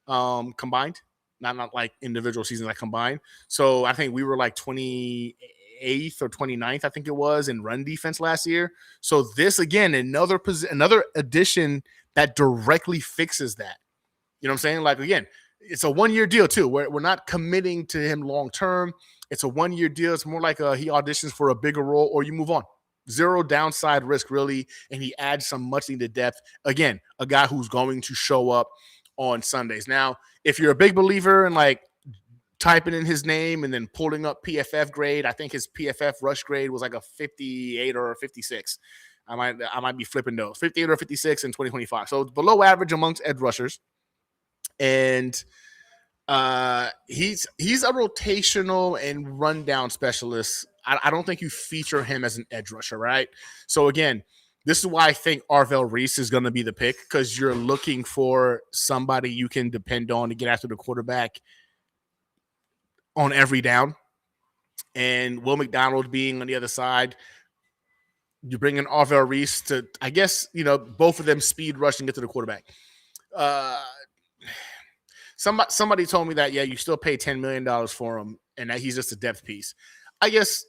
combined. Not like individual seasons, like combined. So I think we were like 28 28th or 29th, I think it was, in run defense last year. So this, again, another addition that directly fixes that. You know what I'm saying? Like, again, it's a 1-year deal too. We're not committing to him long term. It's a 1-year deal. It's more like he auditions for a bigger role or you move on. Zero downside risk, really, and he adds some much needed depth. Again, a guy who's going to show up on Sundays. Now, if you're a big believer in like typing in his name and then pulling up PFF grade, I think his PFF rush grade was like a 58 or a 56. I might be flipping those, 58 or 56 in 2025. So it's below average amongst edge rushers. And he's a rotational and rundown specialist. I don't think you feature him as an edge rusher, right? So again, this is why I think Arvell Reese is going to be the pick, because you're looking for somebody you can depend on to get after the quarterback on every down. And Will McDonald being on the other side, you bring in Arvell Reese to, I guess, both of them speed rush and get to the quarterback. Somebody told me that, yeah, you still pay $10 million for him and that he's just a depth piece. I guess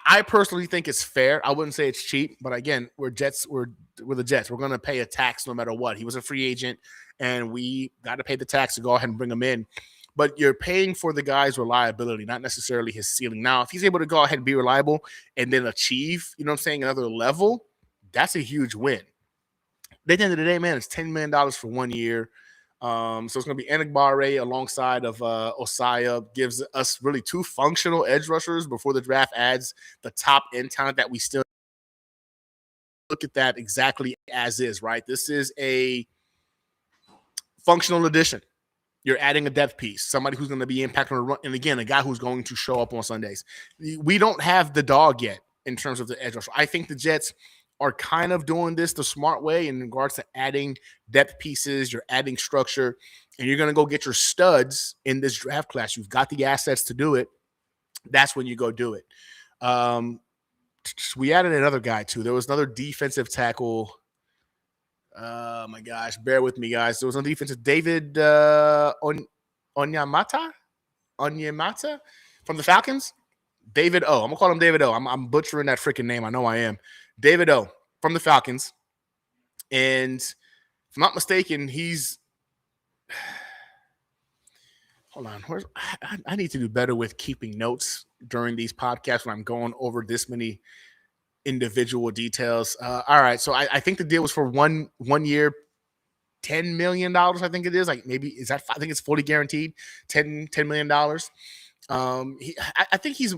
I personally think it's fair. I wouldn't say it's cheap, but again, we're the Jets. We're going to pay a tax no matter what. He was a free agent and we got to pay the tax to go ahead and bring him in. But you're paying for the guy's reliability, not necessarily his ceiling. Now, if he's able to go ahead and be reliable and then achieve, another level, that's a huge win. At the end of the day, man, it's $10 million for 1 year. So it's going to be Enigbare alongside of Osaya. Gives us really two functional edge rushers before the draft adds the top end talent that we still look at that exactly as is, right? This is a functional addition. You're adding a depth piece, somebody who's going to be impacting the run, and again, a guy who's going to show up on Sundays. We don't have the dog yet in terms of the edge rusher. I think the Jets are kind of doing this the smart way in regards to adding depth pieces. You're adding structure, and you're going to go get your studs in this draft class. You've got the assets to do it. That's when you go do it. We added another guy, too. There was another defensive tackle. Oh, my gosh. Bear with me, guys. There was a defensive David Onyemata from the Falcons. David O. I'm going to call him David O. I'm butchering that freaking name. I know I am. David O. from the Falcons. And if I'm not mistaken, he's – hold on. I need to do better with keeping notes during these podcasts when I'm going over this many individual details. All right. So I think the deal was for one year, $10 million, I think it is. Like maybe – I think it's fully guaranteed, $10 million. I think he's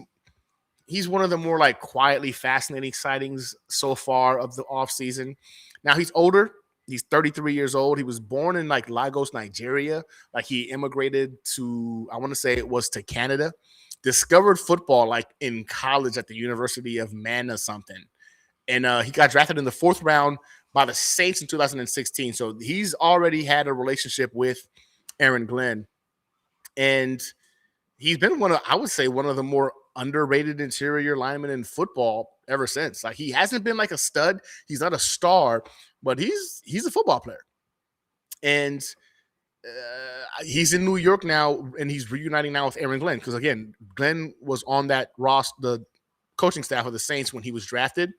one of the more like quietly fascinating sightings so far of the offseason. Now he's older. He's 33 years old. He was born in like Lagos, Nigeria. Like he immigrated to, I want to say it was to Canada. Discovered football like in college at the University of Mana something. And he got drafted in the 4th round by the Saints in 2016. So he's already had a relationship with Aaron Glenn. And he's been one of the more underrated interior linemen in football ever since. Like he hasn't been like a stud. He's not a star, but he's a football player. And he's in New York now, and he's reuniting now with Aaron Glenn. Because again, Glenn was on that the coaching staff of the Saints when he was drafted.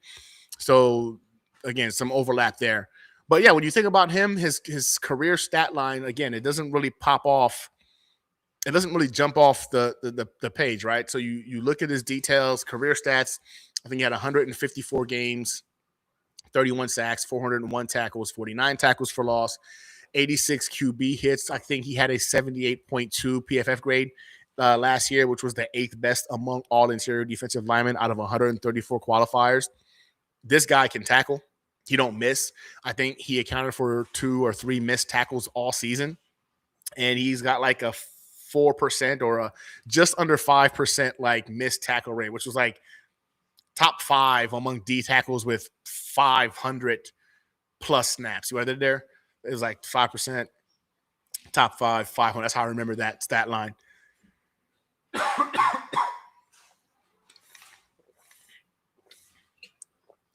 So again, some overlap there. But yeah, when you think about him, his career stat line, again, it doesn't really pop off. It doesn't really jump off the page, right? So you look at his details, career stats. I think he had 154 games, 31 sacks, 401 tackles, 49 tackles for loss, 86 QB hits. I think he had a 78.2 PFF grade last year, which was the 8th best among all interior defensive linemen out of 134 qualifiers. This guy can tackle. He don't miss. I think he accounted for 2 or 3 missed tackles all season. And he's got like a 4% or a just under 5% like missed tackle rate, which was like top 5 among D tackles with 500 plus snaps. You read it there? It was like 5%, top 500. That's how I remember that stat line.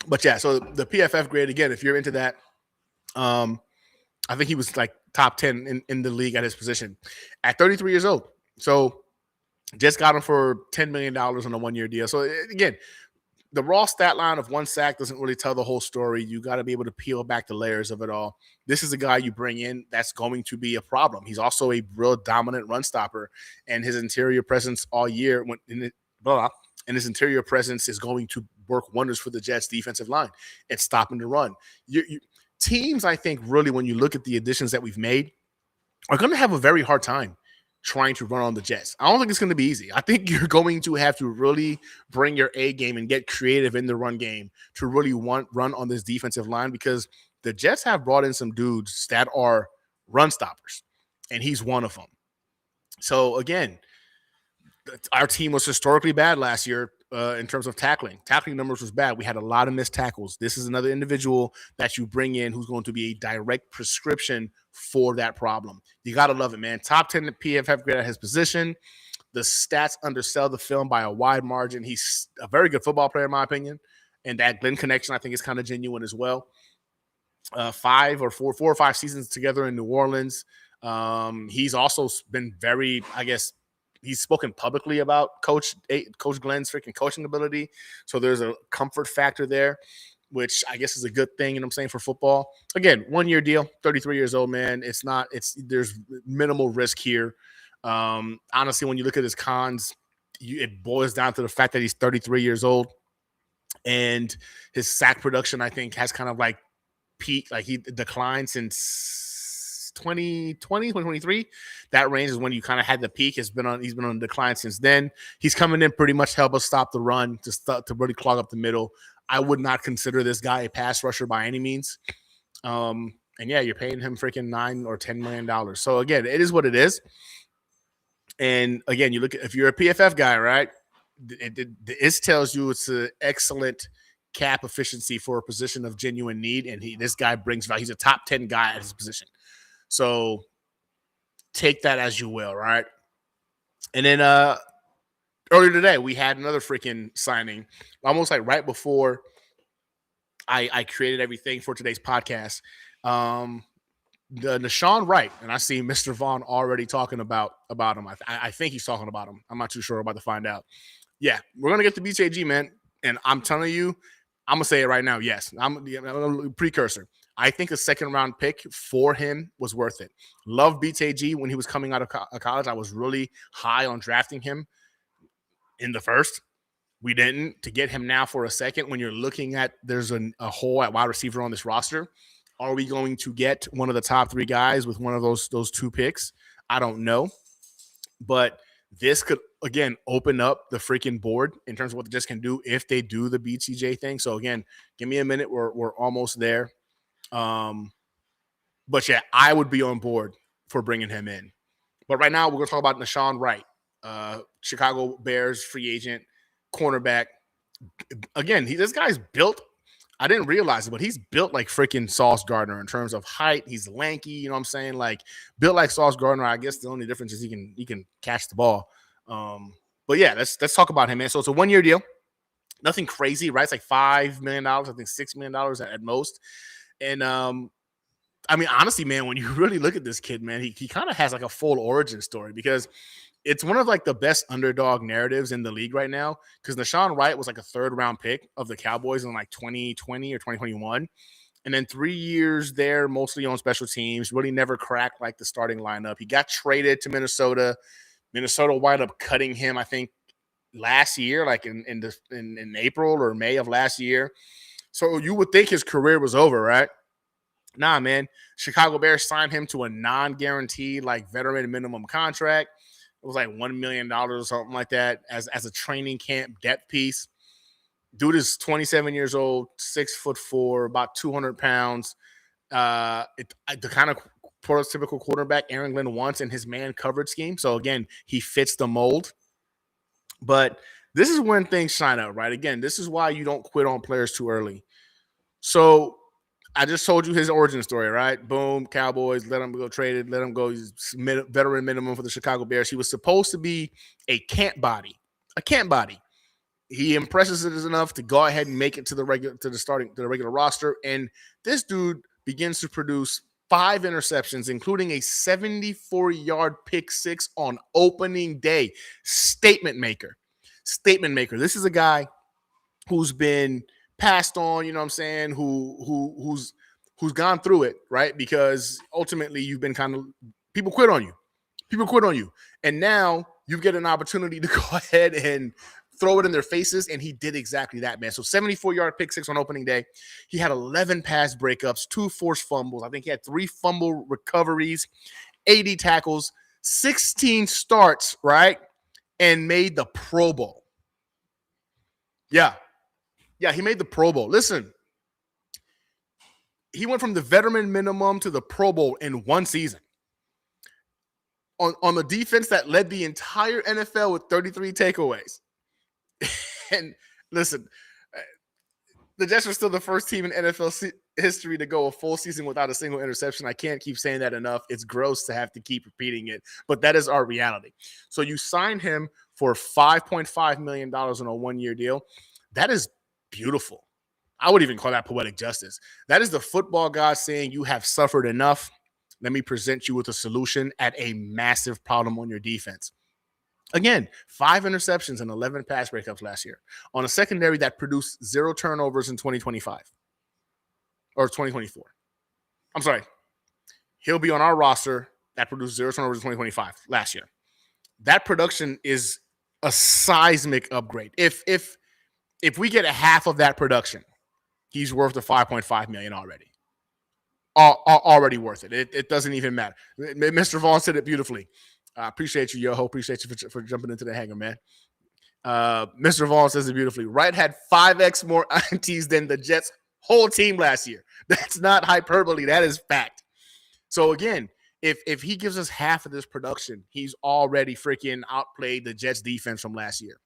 But yeah, so the PFF grade, again, if you're into that, I think he was like top 10 in the league at his position at 33 years old. So Just got him for $10 million on a 1-year deal. So again, the raw stat line of 1 sack doesn't really tell the whole story. You got to be able to peel back the layers of it all. This is a guy you bring in that's going to be a problem. He's also a real dominant run stopper, and his interior presence all year and his interior presence is going to work wonders for the Jets defensive line. It's stopping the run. Teams, I think, really, when you look at the additions that we've made, are going to have a very hard time trying to run on the Jets. I don't think it's going to be easy. I think you're going to have to really bring your A game and get creative in the run game to really run on this defensive line, because the Jets have brought in some dudes that are run stoppers, and he's one of them. So again, our team was historically bad last year in terms of tackling. Tackling numbers was bad. We had a lot of missed tackles. This is another individual that you bring in who's going to be a direct prescription for that problem. You got to love it, man. Top 10 PFF grade at his position. The stats undersell the film by a wide margin. He's a very good football player, in my opinion. And that Glenn connection, I think, is kind of genuine as well. 4 or 5 seasons together in New Orleans. He's also been very, I guess, he's spoken publicly about Coach Glenn's freaking coaching ability. So there's a comfort factor there, which I guess is a good thing, you know what I'm saying, for football. Again, 1-year deal, 33 years old, man. There's minimal risk here. Honestly, when you look at his cons, it boils down to the fact that he's 33 years old, and his sack production, I think, has kind of like peaked. Like, he declined since 2023. That range is when you kind of had the peak. He's been on decline since then. He's coming in pretty much to help us stop the run, to really clog up the middle. I would not consider this guy a pass rusher by any means. And yeah, you're paying him freaking $9 or $10 million. So again, it is what it is. And again, you look at, if you're a PFF guy, right? It tells you it's an excellent cap efficiency for a position of genuine need, and this guy brings value. He's a top 10 guy at his position. So take that as you will, right? And then earlier today, we had another freaking signing, almost like right before I created everything for today's podcast. The Deshaun Wright, and I see Mr. Vaughn already talking about him. I think he's talking about him. I'm not too sure. About to find out. Yeah, we're going to get the BJG, man. And I'm telling you, I'm going to say it right now. Yes, I'm a precursor. I think a second-round pick for him was worth it. Love BTG when he was coming out of college. I was really high on drafting him in the first. We didn't. To get him now for a second, when you're looking at there's a hole at wide receiver on this roster, are we going to get one of the top 3 guys with one of those 2 picks? I don't know. But this could, again, open up the freaking board in terms of what the Jets can do if they do the BTJ thing. So, again, give me a minute. We're almost there. But yeah, I would be on board for bringing him in. But right now, we're going to talk about Deshaun Wright, Chicago Bears free agent, cornerback. Again, this guy's built. I didn't realize it, but he's built like freaking Sauce Gardner in terms of height. He's lanky, you know what I'm saying? Like, built like Sauce Gardner. I guess the only difference is he can catch the ball. But yeah, let's talk about him, man. So it's a 1-year deal. Nothing crazy, right? It's like $5 million, I think $6 million at most. And I mean, honestly, man, when you really look at this kid, man, he kind of has like a full origin story, because it's one of like the best underdog narratives in the league right now, because Deshaun Wright was like a 3rd-round pick of the Cowboys in like 2020 or 2021. And then 3 years there, mostly on special teams, really never cracked like the starting lineup. He got traded to Minnesota. Minnesota wound up cutting him, I think, last year, like in April or May of last year. So you would think his career was over, right? Nah, man. Chicago Bears signed him to a non-guaranteed, like, veteran minimum contract. It was like $1 million or something like that as a training camp depth piece. Dude is 27 years old, 6'4", about 200 pounds. The kind of prototypical quarterback Aaron Glenn wants in his man coverage scheme. So again, he fits the mold. But this is when things shine out, right? Again, this is why you don't quit on players too early. So I just told you his origin story, right? Boom, Cowboys, let him go traded, let him go. He's veteran minimum for the Chicago Bears. He was supposed to be a camp body. He impresses us enough to go ahead and make it to the regular roster. And this dude begins to produce 5 interceptions, including a 74-yard pick six on opening day. Statement maker. This is a guy who's been passed on, you know what I'm saying, who's gone through it, right? Because ultimately you've been people quit on you. And now you get an opportunity to go ahead and throw it in their faces, and he did exactly that, man. So 74-yard pick six on opening day. He had 11 pass breakups, 2 forced fumbles. I think he had 3 fumble recoveries, 80 tackles, 16 starts, right? And made the Pro Bowl. Yeah, he made the Pro Bowl. Listen, he went from the veteran minimum to the Pro Bowl in one season. On the defense that led the entire NFL with 33 takeaways. And listen, the Jets are still the first team in NFL history to go a full season without a single interception. I can't keep saying that enough. It's gross to have to keep repeating it, but that is our reality. So you signed him for $5.5 million on a one-year deal. That is beautiful. I would even call that poetic justice. That is the football god saying, you have suffered enough. Let me present you with a solution at a massive problem on your defense. Again, 5 interceptions and 11 pass breakups last year on a secondary that produced 0 turnovers in 2025 or 2024. I'm sorry. He'll be on our roster that produced 0 turnovers in 2025 last year. That production is a seismic upgrade. If we get a half of that production, he's worth the $5.5 million already. Already worth it. It doesn't even matter. Mr. Vaughn said it beautifully. I appreciate you, Yoho. Appreciate you for jumping into the hangar, man. Mr. Vaughn says it beautifully. Wright had 5x more INTs than the Jets' whole team last year. That's not hyperbole. That is fact. So again, if he gives us half of this production, he's already freaking outplayed the Jets defense from last year.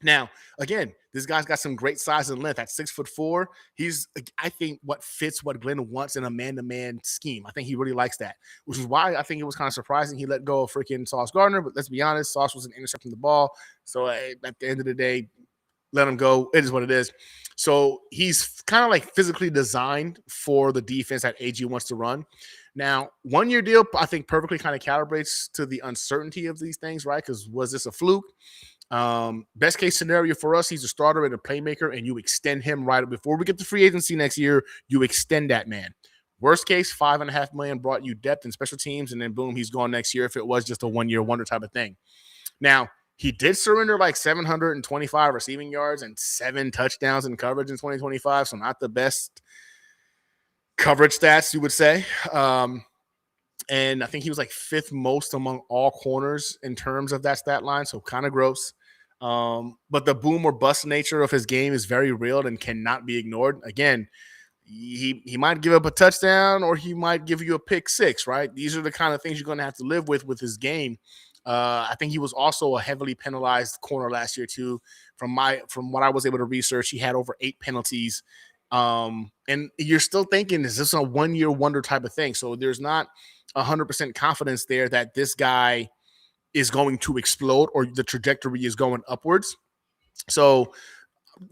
Now, again, this guy's got some great size and length. At 6'4", he's, I think, what fits what Glenn wants in a man-to-man scheme. I think he really likes that, which is why I think it was kind of surprising he let go of freaking Sauce Gardner. But let's be honest, Sauce wasn't intercepting the ball. So at the end of the day, let him go. It is what it is. So he's kind of like physically designed for the defense that AG wants to run. Now, one-year deal, I think, perfectly kind of calibrates to the uncertainty of these things, right? Because was this a fluke? Best case scenario for us, he's a starter and a playmaker, and you extend him right before we get to free agency next year. You extend that man. Worst case, $5.5 million brought you depth in special teams, and then boom, he's gone next year if it was just a one-year wonder type of thing. Now, he did surrender like 725 receiving yards and 7 touchdowns in coverage in 2025, so not the best coverage stats, you would say. And I think he was like 5th most among all corners in terms of that stat line, so kind of gross. But the boom or bust nature of his game is very real and cannot be ignored. Again, he might give up a touchdown or he might give you a pick six, right? These are the kind of things you're going to have to live with his game. I think he was also a heavily penalized corner last year too. From what I was able to research, he had over 8 penalties. And you're still thinking, is this a one-year wonder type of thing? So there's not 100% confidence there that this guy is going to explode or the trajectory is going upwards. So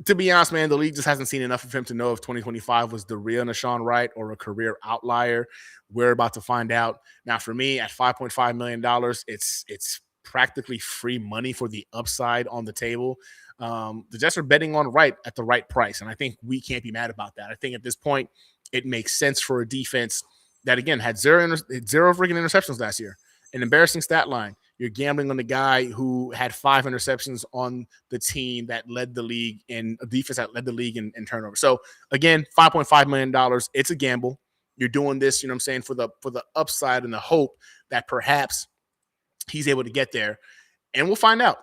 to be honest, man, the league just hasn't seen enough of him to know if 2025 was the real Nashawn Wright or a career outlier. We're about to find out. Now, for me, at $5.5 million, it's practically free money for the upside on the table. The Jets are betting on Wright at the right price, and I think we can't be mad about that. I think at this point, it makes sense for a defense that, again, had zero freaking interceptions last year. An embarrassing stat line. You're gambling on the guy who had 5 interceptions on the team that led the league in a defense that led the league in turnover. So, again, $5.5 million, it's a gamble. You're doing this, you know what I'm saying, for the upside and the hope that perhaps he's able to get there. And we'll find out.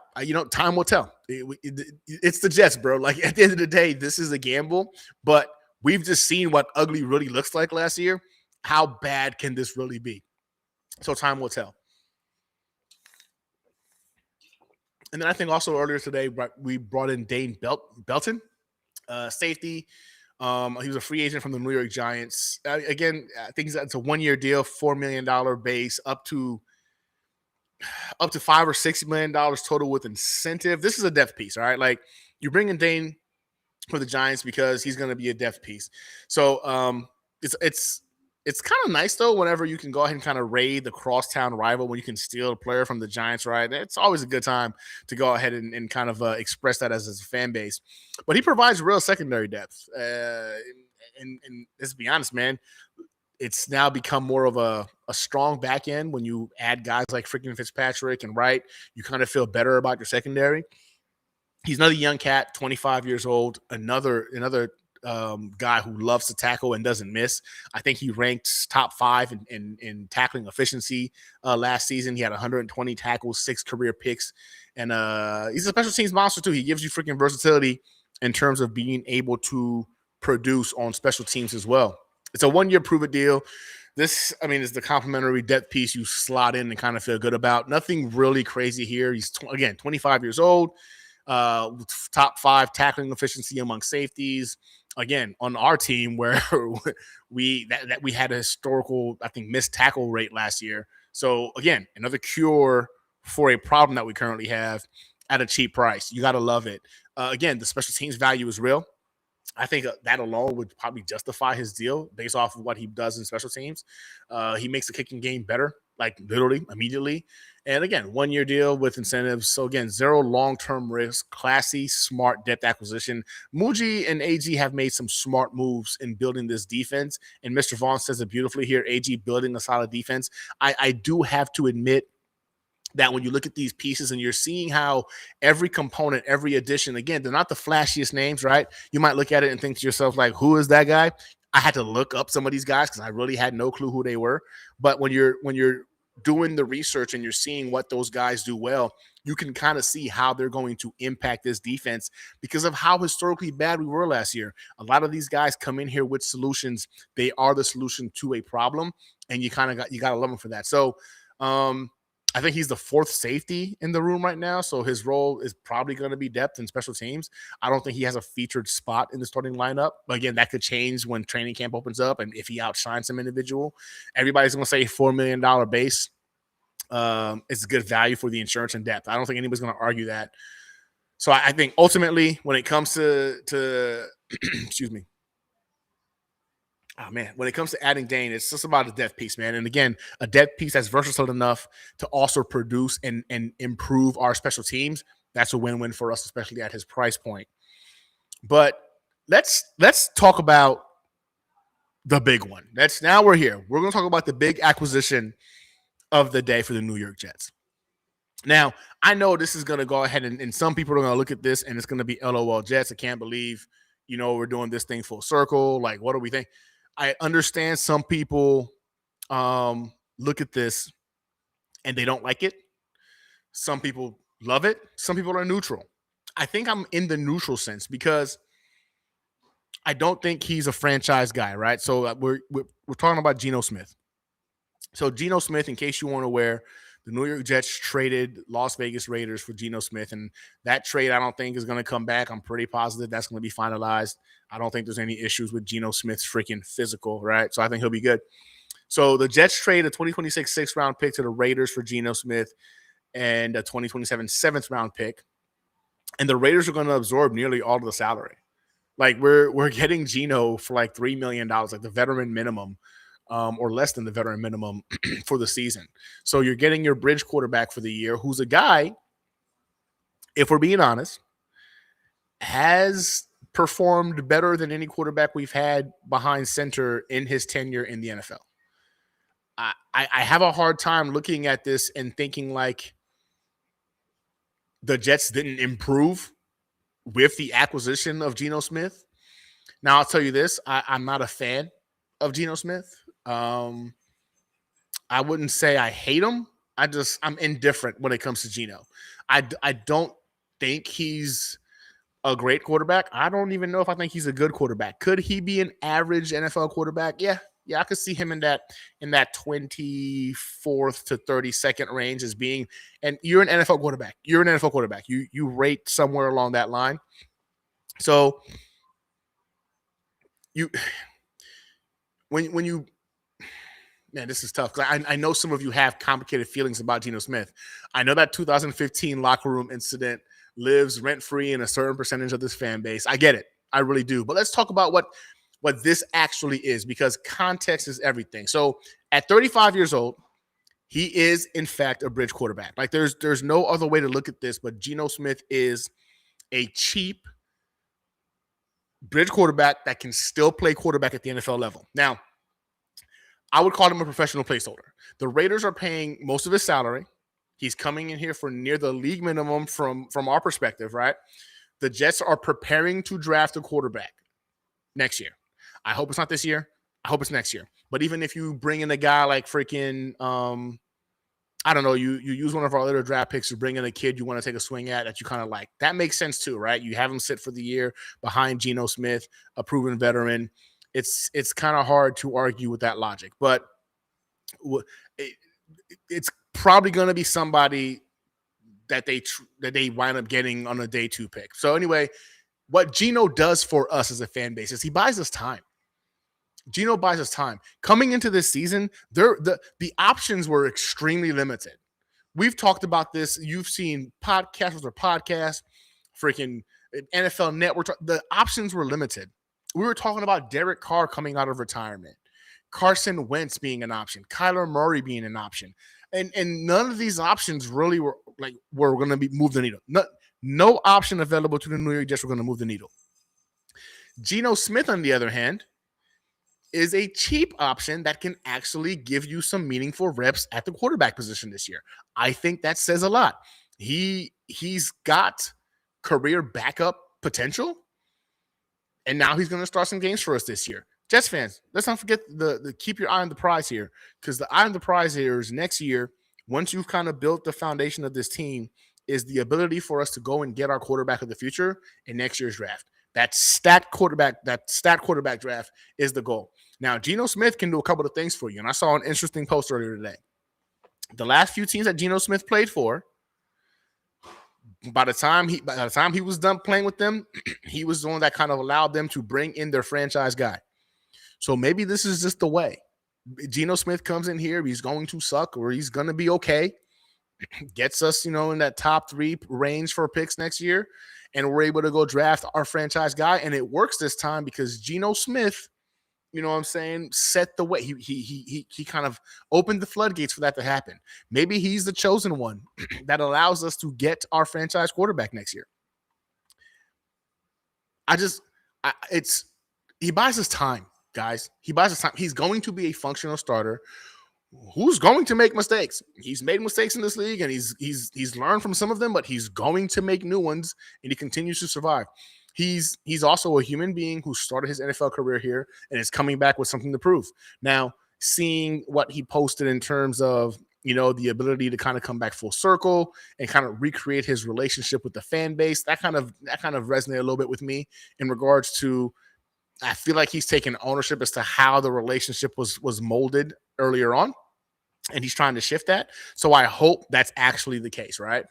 Time will tell. It's the Jets, bro. Like, at the end of the day, this is a gamble. But we've just seen what ugly really looks like last year. How bad can this really be? So time will tell. And then I think also earlier today, we brought in Dane Belton, safety. He was a free agent from the New York Giants. Again, I think it's a one-year deal, $4 million base, up to $5 or $6 million total with incentive. This is a depth piece, all right? Like, you bring in Dane for the Giants because he's going to be a depth piece. So it's It's kind of nice though whenever you can go ahead and kind of raid the crosstown rival when you can steal a player from the Giants, right? It's always a good time to go ahead and kind of express that as a fan base. But he provides real secondary depth. And let's be honest, man, it's now become more of a strong back end when you add guys like freaking Fitzpatrick and Wright. You kind of feel better about your secondary. He's another young cat, 25 years old, another guy who loves to tackle and doesn't miss. I think he ranks top 5 in tackling efficiency last season. He had 120 tackles, 6 career picks, and he's a special teams monster too. He gives you freaking versatility in terms of being able to produce on special teams as well. It's a 1-year prove-it deal. This, I mean, is the complimentary depth piece you slot in and kind of feel good about. Nothing really crazy here. He's, again, 25 years old. Top 5 tackling efficiency among safeties. Again, on our team where we had a historical, I think, missed tackle rate last year. So again, another cure for a problem that we currently have at a cheap price. You got to love it. Again, the special teams value is real. I think that alone would probably justify his deal based off of what he does in special teams. He makes the kicking game better, like literally immediately. And again, 1-year deal with incentives. So again, 0 long-term risk, classy, smart depth acquisition. Muji and AG have made some smart moves in building this defense. And Mr. Vaughn says it beautifully here, AG building a solid defense. I do have to admit that when you look at these pieces and you're seeing how every component, every addition, again, they're not the flashiest names, right? You might look at it and think to yourself, like, who is that guy? I had to look up some of these guys because I really had no clue who they were. But when you're doing the research and you're seeing what those guys do well, you can kind of see how they're going to impact this defense because of how historically bad we were last year. A lot of these guys come in here with solutions. They are the solution to a problem, and you got to love them for that. So, I think he's the 4th safety in the room right now, so his role is probably going to be depth in special teams. I don't think he has a featured spot in the starting lineup. But again, that could change when training camp opens up and if he outshines some individual. Everybody's going to say $4 million base. It's good value for the insurance and depth. I don't think anybody's going to argue that. So I think ultimately when it comes to excuse me, when it comes to adding Dane, it's just about a depth piece, man. And again, a depth piece that's versatile enough to also produce and improve our special teams. That's a win-win for us, especially at his price point. But let's talk about the big one. Now we're here. We're going to talk about the big acquisition of the day for the New York Jets. Now, I know this is going to go ahead and some people are going to look at this and it's going to be LOL Jets. I can't believe, we're doing this thing full circle. Like, what do we think? I understand some people look at this and they don't like it. Some people love it. Some people are neutral. I think I'm in the neutral sense because I don't think he's a franchise guy, right? So we're talking about Geno Smith. So Geno Smith, in case you weren't aware, the New York Jets traded Las Vegas Raiders for Geno Smith, and that trade I don't think is going to come back. I'm pretty positive that's going to be finalized. I don't think there's any issues with Geno Smith's freaking physical, right? So I think he'll be good. So the Jets trade a 2026 6th-round pick to the Raiders for Geno Smith and a 2027 7th-round pick, and the Raiders are going to absorb nearly all of the salary. Like we're getting Geno for like $3 million, like the veteran minimum. Or less than the veteran minimum for the season. So you're getting your bridge quarterback for the year, who's a guy, if we're being honest, has performed better than any quarterback we've had behind center in his tenure in the NFL. I have a hard time looking at this and thinking like the Jets didn't improve with the acquisition of Geno Smith. Now, I'll tell you this. I'm not a fan of Geno Smith. I wouldn't say I hate him. I'm indifferent when it comes to Geno. I don't think he's a great quarterback. I don't even know if I think he's a good quarterback. Could he be an average NFL quarterback? Yeah, I could see him in that 24th to 32nd range as being. And you're an NFL quarterback. You rate somewhere along that line. So when you. Man, this is tough. I know some of you have complicated feelings about Geno Smith. I know that 2015 locker room incident lives rent-free in a certain percentage of this fan base. I get it. I really do. But let's talk about what this actually is, because context is everything. So at 35 years old, he is in fact a bridge quarterback. Like there's no other way to look at this, but Geno Smith is a cheap bridge quarterback that can still play quarterback at the NFL level. Now, I would call him a professional placeholder. The Raiders are paying most of his salary. He's coming in here for near the league minimum from our perspective, right? The Jets are preparing to draft a quarterback next year. I hope it's not this year. I hope it's next year. But even if you bring in a guy like freaking, I don't know, you use one of our later draft picks to bring in a kid you want to take a swing at that you kind of like. That makes sense too, right? You have him sit for the year behind Geno Smith, a proven veteran. It's kind of hard to argue with that logic. But it's probably going to be somebody that they wind up getting on a day 2 pick. So anyway, what Geno does for us as a fan base is he buys us time. Geno buys us time. Coming into this season, the options were extremely limited. We've talked about this. You've seen podcasts or podcasts, freaking NFL Network. The options were limited. We were talking about Derek Carr coming out of retirement, Carson Wentz being an option, Kyler Murray being an option. And none of these options really were going to be move the needle. No option available to the New York Jets were going to move the needle. Geno Smith, on the other hand, is a cheap option that can actually give you some meaningful reps at the quarterback position this year. I think that says a lot. He's got career backup potential, and now he's going to start some games for us this year. Jets fans, let's not forget the keep your eye on the prize here, because the eye on the prize here is next year, once you've kind of built the foundation of this team, is the ability for us to go and get our quarterback of the future in next year's draft. That stat quarterback draft is the goal. Now, Geno Smith can do a couple of things for you, and I saw an interesting post earlier today. The last few teams that Geno Smith played for, by the time he was done playing with them, he was the one that kind of allowed them to bring in their franchise guy. So maybe this is just the way. Geno Smith comes in here, he's going to suck or he's going to be okay, gets us, in that top 3 range for picks next year, and we're able to go draft our franchise guy. And it works this time because Geno Smith, set the way. He kind of opened the floodgates for that to happen. Maybe he's the chosen one that allows us to get our franchise quarterback next year. He buys us time, guys. He buys us time. He's going to be a functional starter who's going to make mistakes. He's made mistakes in this league, and he's learned from some of them, but he's going to make new ones, and he continues to survive. He's also a human being who started his NFL career here and is coming back with something to prove. Now, seeing what he posted in terms of, the ability to kind of come back full circle and kind of recreate his relationship with the fan base, that kind of resonated a little bit with me in regards to, I feel like he's taken ownership as to how the relationship was molded earlier on, and he's trying to shift that. So I hope that's actually the case, right?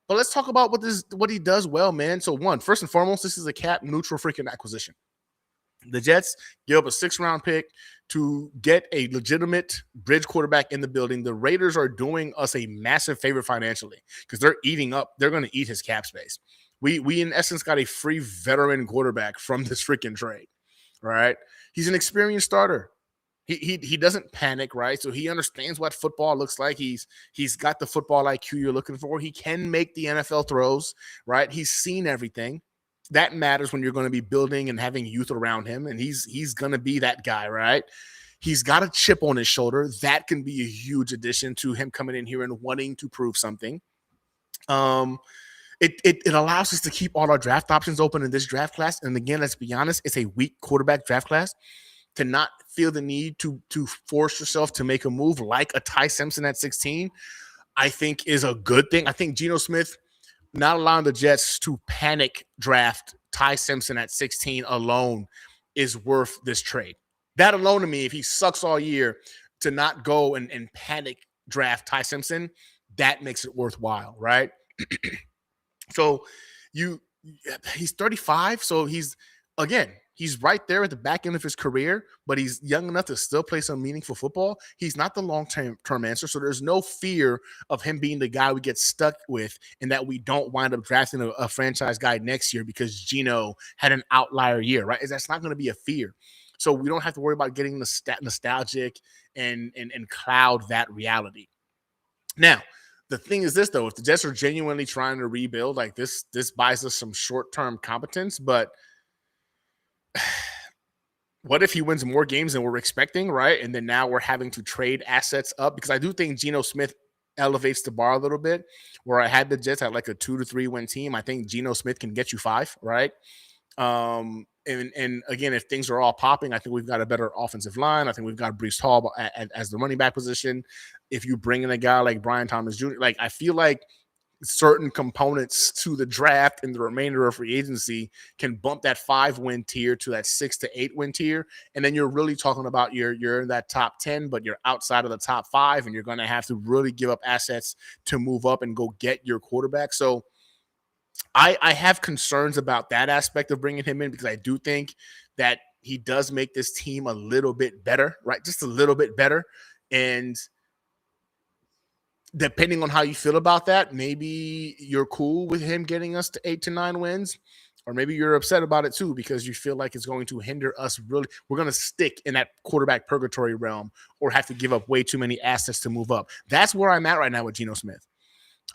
But let's talk about what he does well, man. So first and foremost, this is a cap neutral freaking acquisition. The Jets give up a 6th-round pick to get a legitimate bridge quarterback in the building. The Raiders are doing us a massive favor financially because they're going to eat his cap space. We in essence got a free veteran quarterback from this freaking trade, right? He's an experienced starter. He doesn't panic, right? So he understands what football looks like. He's got the football IQ you're looking for. He can make the NFL throws, right? He's seen everything. That matters when you're going to be building and having youth around him, and he's going to be that guy, right? He's got a chip on his shoulder. That can be a huge addition to him coming in here and wanting to prove something. It allows us to keep all our draft options open in this draft class. And again, let's be honest, it's a weak quarterback draft class. To not feel the need to force yourself to make a move like a Ty Simpson at 16, I think is a good thing. I think Geno Smith not allowing the Jets to panic draft Ty Simpson at 16 alone is worth this trade. That alone to me, if he sucks all year, to not go and panic draft Ty Simpson, that makes it worthwhile, right? So he's 35, so he's, again, He's right there at the back end of his career, but he's young enough to still play some meaningful football. He's not the long-term answer, so there's no fear of him being the guy we get stuck with and that we don't wind up drafting a franchise guy next year because Geno had an outlier year, right? That's not going to be a fear. So we don't have to worry about getting nostalgic and cloud that reality. Now, the thing is this, though, if the Jets are genuinely trying to rebuild, like this buys us some short-term competence, but what if he wins more games than we're expecting, right? And then now we're having to trade assets up, because I do think Geno Smith elevates the bar a little bit. Where I had the Jets at like a 2 to 3 win team, I think Geno Smith can get you 5, right? And again, if things are all popping, I think we've got a better offensive line. I think we've got Brees Hall as the running back position. If you bring in a guy like Brian Thomas Jr., like I feel like certain components to the draft and the remainder of free agency can bump that 5-win tier to that 6 to 8 win tier. And then you're really talking about you're in that top 10, but you're outside of the top 5, and you're going to have to really give up assets to move up and go get your quarterback. So I have concerns about that aspect of bringing him in, because I do think that he does make this team a little bit better, right? Just a little bit better. And depending on how you feel about that, maybe you're cool with him getting us to 8 to 9 wins, or maybe you're upset about it too because you feel like it's going to hinder us. Really, we're going to stick in that quarterback purgatory realm or have to give up way too many assets to move up. That's where I'm at right now with Geno Smith.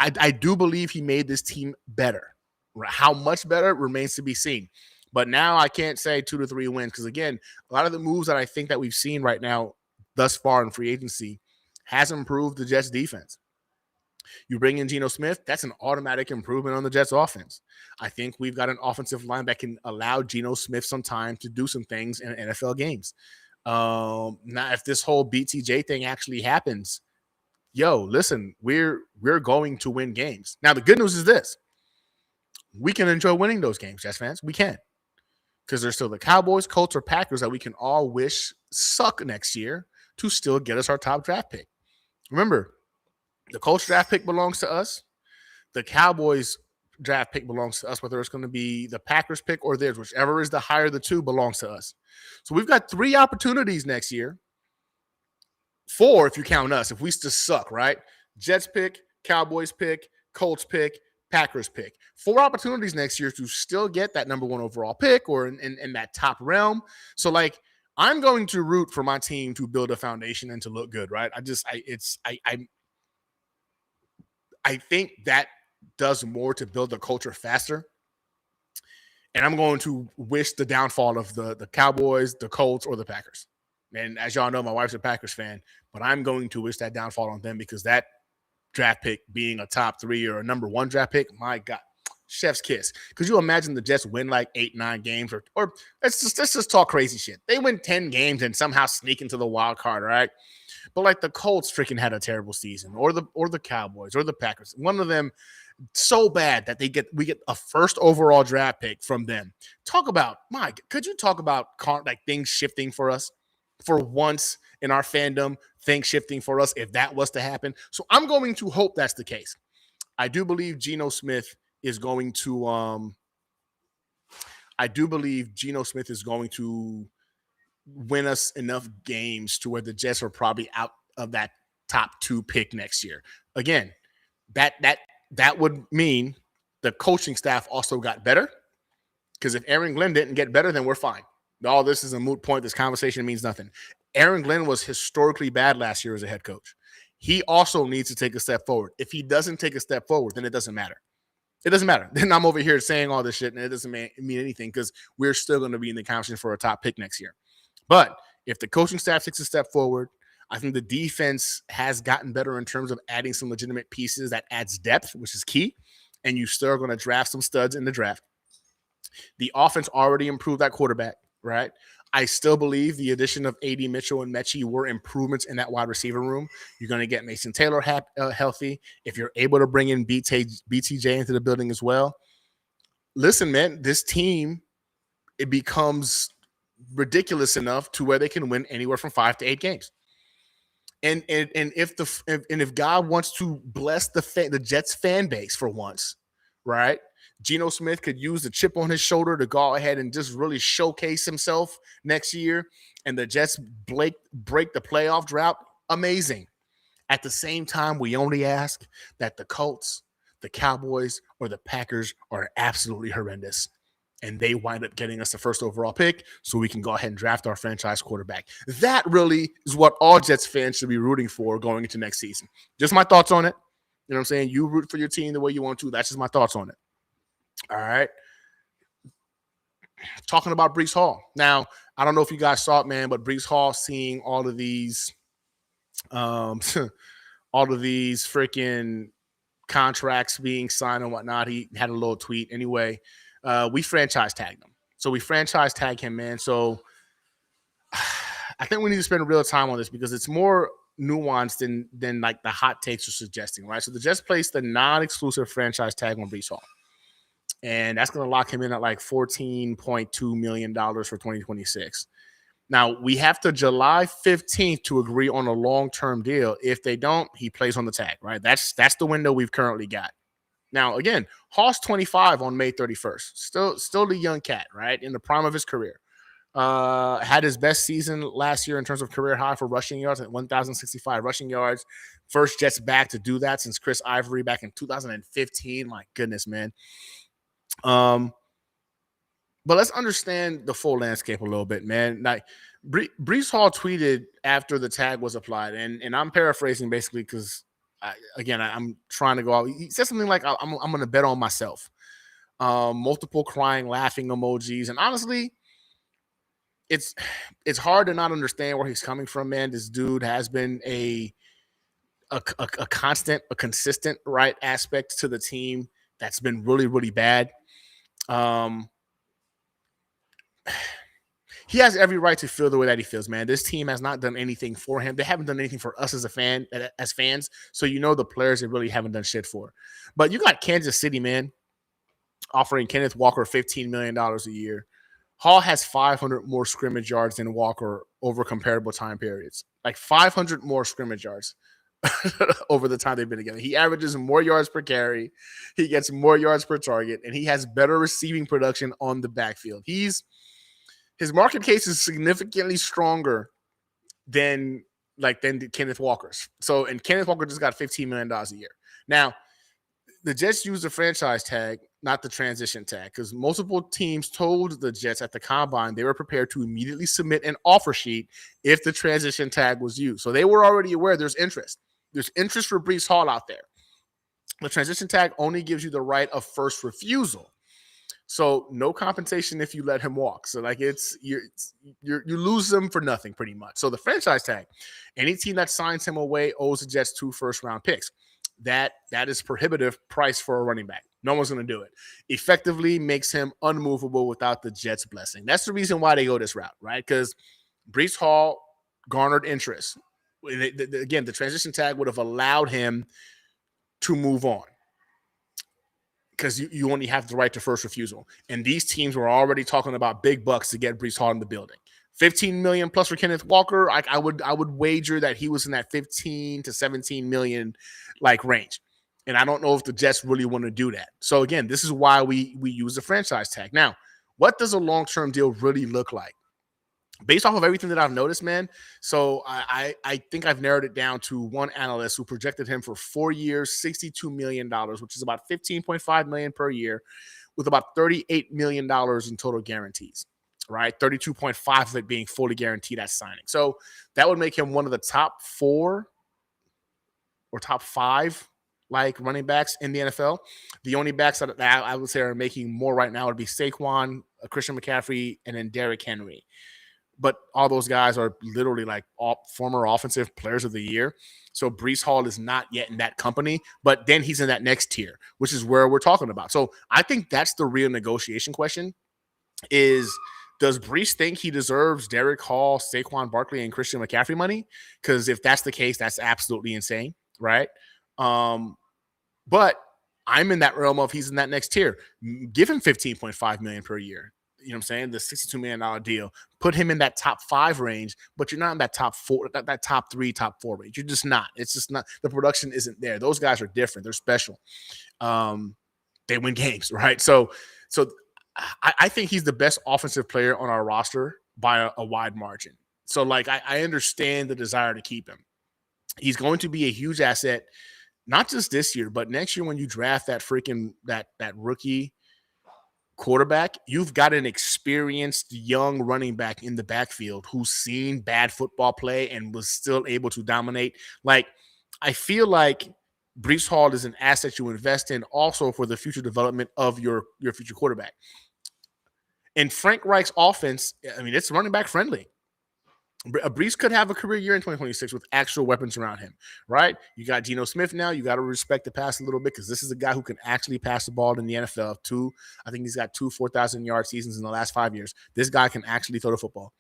I do believe he made this team better. How much better remains to be seen. But now I can't say 2 to 3 wins, because again, a lot of the moves that I think that we've seen right now thus far in free agency has improved the Jets defense. You bring in Geno Smith, that's an automatic improvement on the Jets offense. I think we've got an offensive line that can allow Geno Smith some time to do some things in NFL games. Now, if this whole BTJ thing actually happens, listen, we're going to win games. Now, the good news is this. We can enjoy winning those games, Jets fans. We can. Because there's still the Cowboys, Colts, or Packers that we can all wish suck next year to still get us our top draft pick. Remember, the Colts draft pick belongs to us. The Cowboys draft pick belongs to us, whether it's going to be the Packers pick or theirs. Whichever is the higher of the two belongs to us. So we've got 3 opportunities next year. 4 if you count us, if we still suck, right? Jets pick, Cowboys pick, Colts pick, Packers pick. 4 opportunities next year to still get that number 1 overall pick or in that top realm. So, like, I'm going to root for my team to build a foundation and to look good, right? I think that does more to build the culture faster. And I'm going to wish the downfall of the Cowboys, the Colts, or the Packers. And as y'all know, my wife's a Packers fan, but I'm going to wish that downfall on them, because that draft pick being a top 3 or a number 1 draft pick, my God, chef's kiss. Could you imagine the Jets win like 8, 9 games, or let's just talk crazy shit. They win 10 games and somehow sneak into the wild card, right? But like the Colts freaking had a terrible season, or the Cowboys or the Packers. One of them so bad that we get a first overall draft pick from them. Talk about, could you talk about like things shifting for us? For once in our fandom, things shifting for us if that was to happen. So I'm going to hope that's the case. I do believe Geno Smith is going to win us enough games to where the Jets are probably out of that top 2 pick next year. Again, that would mean the coaching staff also got better, because if Aaron Glenn didn't get better, then we're fine. All this is a moot point. This conversation means nothing. Aaron Glenn was historically bad last year as a head coach. He also needs to take a step forward. If he doesn't take a step forward, then it doesn't matter. It doesn't matter. Then I'm over here saying all this shit, and it doesn't mean anything, because we're still going to be in the conversation for a top pick next year. But if the coaching staff takes a step forward, I think the defense has gotten better in terms of adding some legitimate pieces that adds depth, which is key, and you still are going to draft some studs in the draft. The offense already improved that quarterback, right? I still believe the addition of A.D. Mitchell and Mechie were improvements in that wide receiver room. You're going to get Mason Taylor healthy. If you're able to bring in BTJ into the building as well. Listen, man, this team, it becomes ridiculous enough to where they can win anywhere from 5 to 8 games. And if God wants to bless the Jets fan base for once, right? Geno Smith could use the chip on his shoulder to go ahead and just really showcase himself next year, and the Jets break the playoff drought, amazing. At the same time, we only ask that the Colts, the Cowboys, or the Packers are absolutely horrendous, and they wind up getting us the first overall pick so we can go ahead and draft our franchise quarterback. That really is what all Jets fans should be rooting for going into next season. Just my thoughts on it. You know what I'm saying? You root for your team the way you want to. That's just my thoughts on it. All right. Talking about Breece Hall. Now, I don't know if you guys saw it, man, but Breece Hall seeing all of these freaking contracts being signed and whatnot. He had a little tweet. Anyway, we franchise tagged him. So we franchise tag him, man. So I think we need to spend real time on this because it's more nuanced than like the hot takes are suggesting, right? So the Jets placed the non-exclusive franchise tag on Breece Hall. And that's going to lock him in at like $14.2 million for 2026. Now, we have to July 15th to agree on a long-term deal. If they don't, he plays on the tag, right? That's the window we've currently got. Now, again, Hall's 25 on May 31st. Still the young cat, right? In the prime of his career. Had his best season last year in terms of career high for rushing yards at 1,065 rushing yards. First Jets back to do that since Chris Ivory back in 2015. My goodness, man. But let's understand the full landscape a little bit, man. Like Breece Hall tweeted after the tag was applied, and I'm paraphrasing basically because I'm trying to go out. He said something like, "I'm going to bet on myself." Multiple crying, laughing emojis, and honestly, it's hard to not understand where he's coming from, man. This dude has been a consistent right aspect to the team that's been really, really bad. He has every right to feel the way that he feels, man. This team has not done anything for him. They haven't done anything for us as fans. So the players they really haven't done shit for. But you got Kansas City, man, offering Kenneth Walker $15 million a year. Hall has 500 more scrimmage yards than Walker over comparable time periods. Like 500 more scrimmage yards over the time they've been together. He averages more yards per carry. He gets more yards per target, and he has better receiving production on the backfield. His market case is significantly stronger than Kenneth Walker's. So, and Kenneth Walker just got $15 million a year. Now, the Jets use the franchise tag, not the transition tag, because multiple teams told the Jets at the combine they were prepared to immediately submit an offer sheet if the transition tag was used. So they were already aware there's interest. There's interest for Breece Hall out there. The transition tag only gives you the right of first refusal. So no compensation if you let him walk. So you lose them for nothing pretty much. So the franchise tag, any team that signs him away owes the Jets 2 first-round picks. That is prohibitive price for a running back. No one's going to do it. Effectively makes him unmovable without the Jets' blessing. That's the reason why they go this route, right? Because Breece Hall garnered interest. Again, the transition tag would have allowed him to move on because you only have the right to first refusal. And these teams were already talking about big bucks to get Breece Hall in the building. $15 million plus for Kenneth Walker. I would wager that he was in that 15 to 17 million range. And I don't know if the Jets really want to do that. So again, this is why we use the franchise tag. Now, what does a long-term deal really look like? Based off of everything that I've noticed, man, so I think I've narrowed it down to one analyst who projected him for 4 years, $62 million, which is about $15.5 million per year, with about $38 million in total guarantees, right? 32.5 of it being fully guaranteed at signing. So that would make him one of the top 4 or top 5 running backs in the NFL. The only backs that I would say are making more right now would be Saquon, Christian McCaffrey, and then Derrick Henry. But all those guys are literally former offensive players of the year. So Breece Hall is not yet in that company, but then he's in that next tier, which is where we're talking about. So I think that's the real negotiation question is, does Breece think he deserves Derek Hall, Saquon Barkley, and Christian McCaffrey money? Because if that's the case, that's absolutely insane, right? But I'm in that realm of he's in that next tier. Give him $15.5 million per year. You know what I'm saying? The $62 million deal. Put him in that top 5 range, but you're not in that top 4, that top 3, top 4 range. You're just not. It's just not. The production isn't there. Those guys are different. They're special. They they win games, right? So I think he's the best offensive player on our roster by a wide margin. So like I understand the desire to keep him. He's going to be a huge asset, not just this year, but next year when you draft that freaking that rookie quarterback, you've got an experienced young running back in the backfield who's seen bad football play and was still able to dominate. Like, I feel like Brees Hall is an asset you invest in also for the future development of your future quarterback. And Frank Reich's offense, I mean, it's running back friendly. Brees could have a career year in 2026 with actual weapons around him, right? You got Geno Smith now. You got to respect the pass a little bit because this is a guy who can actually pass the ball in the NFL. I think he's got 2 4,000-yard seasons in the last 5 years. This guy can actually throw the football.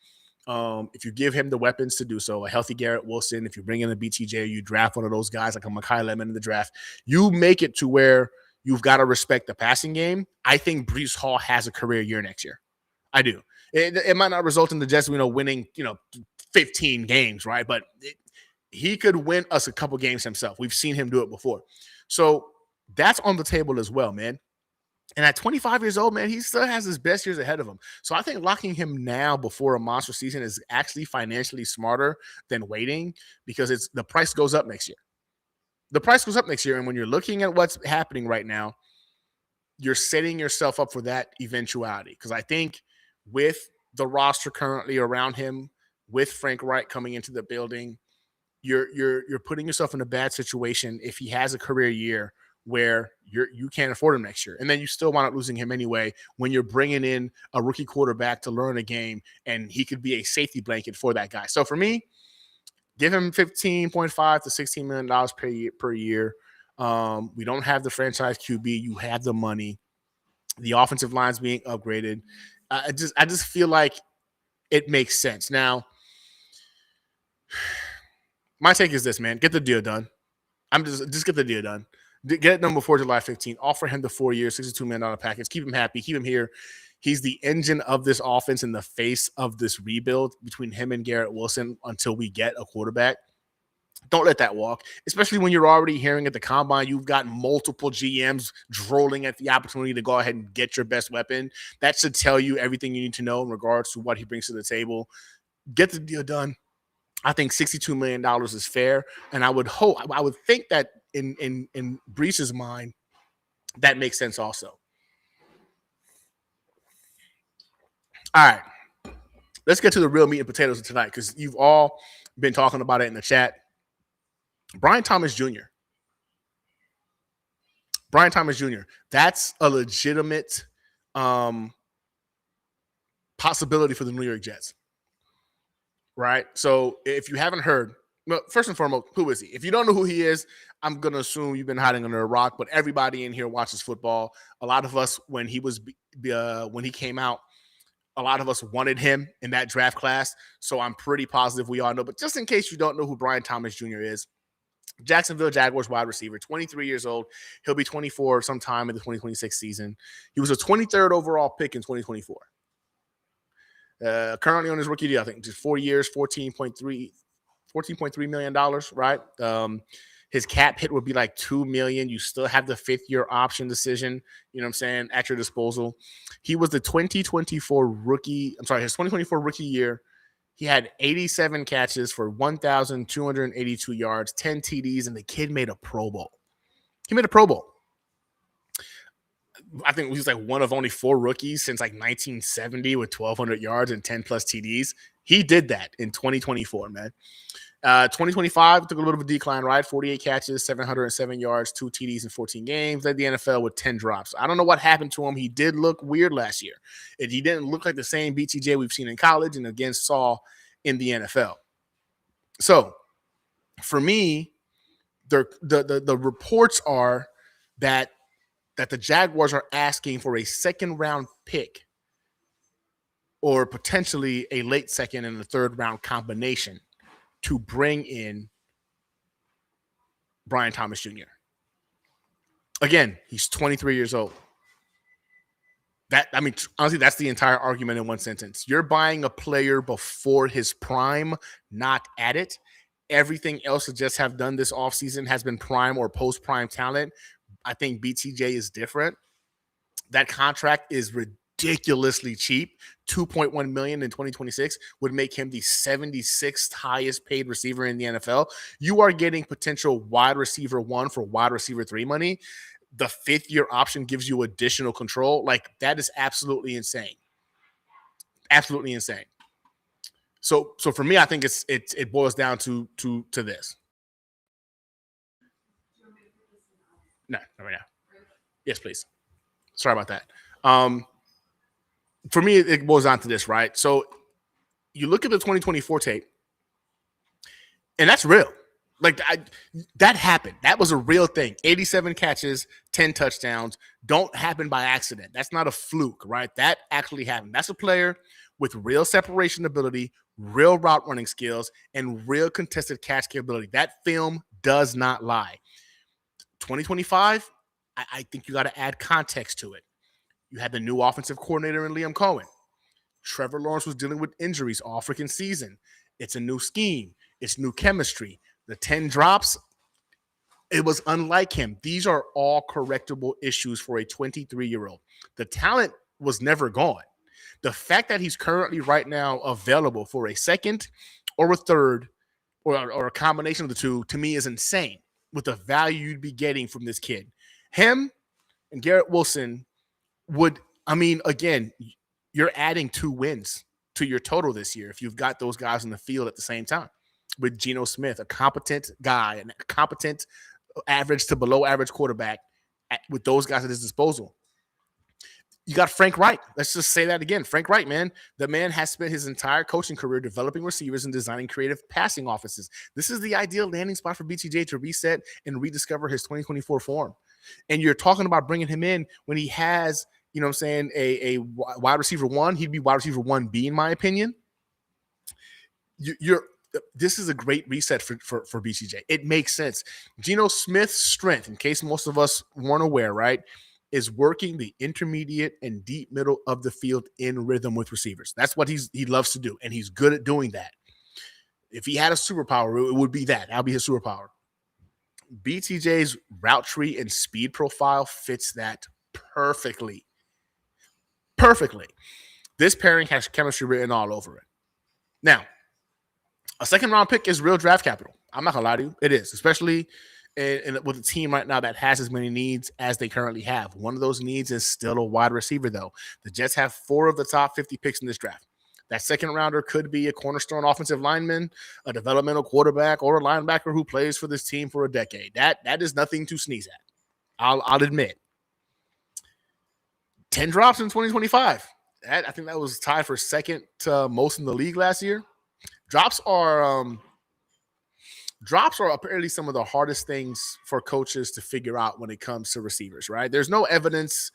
If you give him the weapons to do so, a healthy Garrett Wilson, if you bring in a BTJ, you draft one of those guys like a Mekhi Lemon in the draft, you make it to where you've got to respect the passing game. I think Brees Hall has a career year next year. I do. It might not result in the Jets, winning, 15 games, right? But he could win us a couple games himself. We've seen him do it before. So that's on the table as well, man. And at 25 years old, man, he still has his best years ahead of him. So I think locking him now before a monster season is actually financially smarter than waiting because the price goes up next year. The price goes up next year. And when you're looking at what's happening right now, you're setting yourself up for that eventuality. Because I think with the roster currently around him, with Frank Reich coming into the building, you're putting yourself in a bad situation if he has a career year where you can't afford him next year. And then you still wind up losing him anyway when you're bringing in a rookie quarterback to learn a game, and he could be a safety blanket for that guy. So for me, give him $15.5 to $16 million per year. We don't have the franchise QB. You have the money. The offensive line's being upgraded. I just feel like it makes sense. Now, my take is this, man. Get the deal done. Just get the deal done. Get it done before July 15th. Offer him the 4 year, $62 million package. Keep him happy. Keep him here. He's the engine of this offense and the face of this rebuild between him and Garrett Wilson until we get a quarterback. Don't let that walk, especially when you're already hearing at the combine, you've got multiple GMs drooling at the opportunity to go ahead and get your best weapon. That should tell you everything you need to know in regards to what he brings to the table. Get the deal done. I think $62 million is fair. And I would think that in Brees's mind, that makes sense also. All right. Let's get to the real meat and potatoes of tonight because you've all been talking about it in the chat. Brian Thomas Jr. That's a legitimate possibility for the New York Jets. Right? So if you haven't heard, well, first and foremost, who is he? If you don't know who he is, I'm going to assume you've been hiding under a rock, but everybody in here watches football. A lot of us, when he came out, a lot of us wanted him in that draft class. So I'm pretty positive we all know. But just in case you don't know who Brian Thomas Jr. is, Jacksonville Jaguars wide receiver, 23 years old. He'll be 24 sometime in the 2026 season. He was a 23rd overall pick in 2024. Currently on his rookie deal, I think just 4 years, $14.3 million, right? His cap hit would be like $2 million. You still have the 5th-year option decision, you know what I'm saying, at your disposal. He was the 2024 rookie. I'm sorry, his 2024 rookie year. He had 87 catches for 1,282 yards, 10 TDs, and the kid made a Pro Bowl. He made a Pro Bowl. I think he was like one of only 4 rookies since like 1970 with 1,200 yards and 10 plus TDs. He did that in 2024, man. 2025 took a little bit of a decline, right? 48 catches, 707 yards, 2 TDs in 14 games. Led the NFL with 10 drops. I don't know what happened to him. He did look weird last year. He didn't look like the same BTJ we've seen in college and again saw in the NFL. So for me, the reports are that the Jaguars are asking for a 2nd-round pick or potentially a late 2nd and a 3rd-round combination to bring in Brian Thomas Jr. Again, he's 23 years old. Honestly, that's the entire argument in one sentence. You're buying a player before his prime, not at it. Everything else the Jets have done this offseason has been prime or post-prime talent. I think BTJ is different. That contract is ridiculously cheap. $2.1 million in 2026 would make him the 76th highest paid receiver in the NFL. You are getting potential wide receiver 1 for wide receiver 3 money. The 5th-year option gives you additional control. Like, that is absolutely insane. Absolutely insane. So for me, I think it boils down to this. No, not right now. Yes, please. Sorry about that. For me, it boils down to this, right? So you look at the 2024 tape, and that's real. Like, that happened. That was a real thing. 87 catches, 10 touchdowns don't happen by accident. That's not a fluke, right? That actually happened. That's a player with real separation ability, real route running skills, and real contested catch capability. That film does not lie. 2025, I think you got to add context to it. You had the new offensive coordinator in Liam Cohen. Trevor Lawrence was dealing with injuries all freaking season. It's a new scheme. It's new chemistry. The 10 drops, it was unlike him. These are all correctable issues for a 23-year-old. The talent was never gone. The fact that he's currently right now available for a second or a third or a combination of the two, to me, is insane with the value you'd be getting from this kid. Him and Garrett Wilson would, again, you're adding 2 wins to your total this year if you've got those guys in the field at the same time. With Geno Smith, a competent guy, and a competent average to below average quarterback with those guys at his disposal. You got Frank Reich. Let's just say that again. Frank Reich, man. The man has spent his entire coaching career developing receivers and designing creative passing offenses. This is the ideal landing spot for BTJ to reset and rediscover his 2024 form. And you're talking about bringing him in when he has, a wide receiver 1. He'd be wide receiver 1B, in my opinion. This is a great reset for BTJ. It makes sense. Geno Smith's strength, in case most of us weren't aware, right, is working the intermediate and deep middle of the field in rhythm with receivers. That's what he loves to do, and he's good at doing that. If he had a superpower, it would be that. That'll be his superpower. BTJ's route tree and speed profile fits that perfectly. Perfectly. This pairing has chemistry written all over it. Now, a second-round pick is real draft capital. I'm not going to lie to you. It is, especially with a team right now that has as many needs as they currently have. One of those needs is still a wide receiver, though. The Jets have 4 of the top 50 picks in this draft. That second-rounder could be a cornerstone offensive lineman, a developmental quarterback, or a linebacker who plays for this team for a decade. That is nothing to sneeze at. I'll admit. 10 drops in 2025. I think that was tied for second most in the league last year. Drops are apparently some of the hardest things for coaches to figure out when it comes to receivers, right? There's no evidence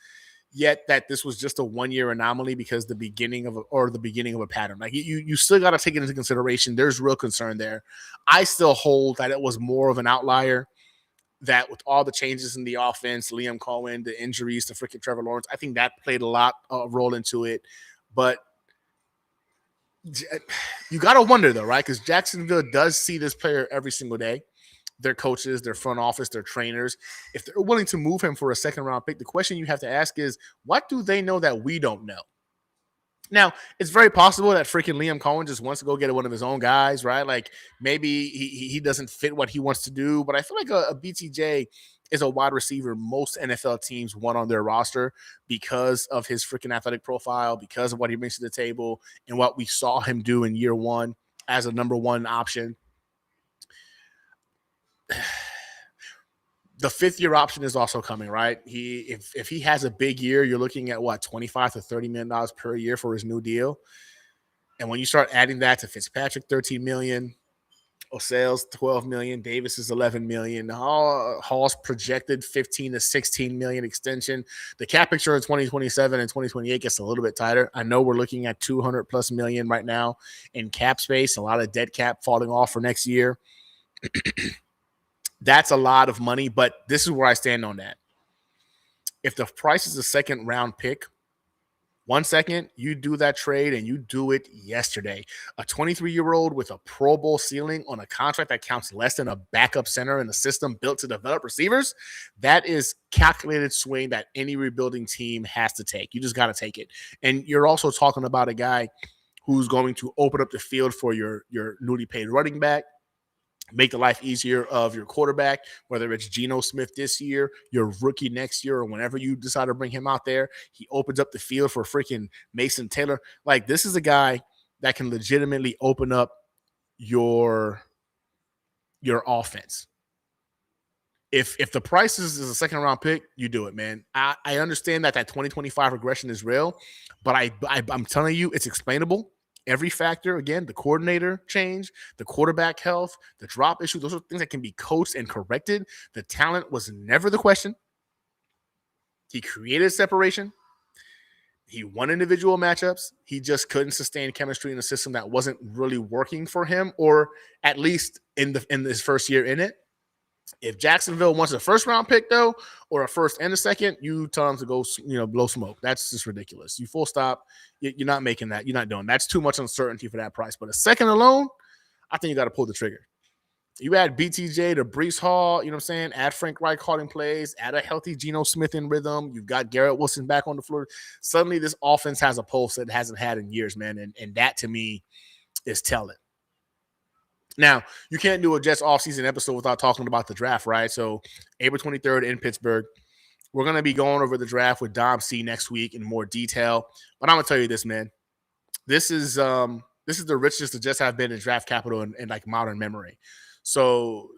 yet that this was just a 1-year anomaly because the beginning of a pattern. Like you still got to take it into consideration. There's real concern there. I still hold that it was more of an outlier, that with all the changes in the offense, Liam Cohen, the injuries to freaking Trevor Lawrence, I think that played a lot of role into it. But you got to wonder, though, right? Because Jacksonville does see this player every single day. Their coaches, their front office, their trainers. If they're willing to move him for a second-round pick, the question you have to ask is, what do they know that we don't know? Now, it's very possible that freaking Liam Cohen just wants to go get one of his own guys, right? Like maybe he doesn't fit what he wants to do, but I feel like a BTJ is a wide receiver most NFL teams want on their roster because of his freaking athletic profile, because of what he brings to the table, and what we saw him do in year 1 as a number 1 option. The 5th-year option is also coming, right? If he has a big year, you're looking at what, $25 to $30 million per year for his new deal. And when you start adding that to Fitzpatrick, $13 million, Osales, $12 million, Davis is $11 million, Hall's projected $15 to $16 million extension. The cap picture in 2027 and 2028 gets a little bit tighter. I know we're looking at $200+ million right now in cap space, a lot of dead cap falling off for next year. That's a lot of money, but this is where I stand on that. If the price is a second-round pick, 1 second, you do that trade and you do it yesterday. A 23-year-old with a Pro Bowl ceiling on a contract that counts less than a backup center in a system built to develop receivers, that is calculated swing that any rebuilding team has to take. You just got to take it. And you're also talking about a guy who's going to open up the field for your newly paid running back, make the life easier of your quarterback, whether it's Geno Smith this year, your rookie next year, or whenever you decide to bring him out there. He opens up the field for freaking Mason Taylor. Like, this is a guy that can legitimately open up your offense. If the price is a second round pick, you do it, man. I understand that 2025 regression is real, but I'm telling you, it's explainable. Every factor, again, the coordinator change, the quarterback health, the drop issue, those are things that can be coached and corrected. The talent was never the question. He created separation. He won individual matchups. He just couldn't sustain chemistry in a system that wasn't really working for him, or at least in his first year in it. If Jacksonville wants a first round pick, though, or a first and a second, you tell them to go, blow smoke. That's just ridiculous. You full stop. You're not making that. You're not doing. That's too much uncertainty for that price. But a second alone, I think you got to pull the trigger. You add BTJ to Breece Hall, you know what I'm saying? Add Frank Reich calling plays, add a healthy Geno Smith in rhythm. You've got Garrett Wilson back on the floor. Suddenly, this offense has a pulse that it hasn't had in years, man. And that, to me, is telling. Now, you can't do a Jets offseason episode without talking about the draft, right? So, April 23rd in Pittsburgh. We're going to be going over the draft with Dom C next week in more detail. But I'm going to tell you this, man. This is the richest the Jets have been in draft capital in like modern memory. So,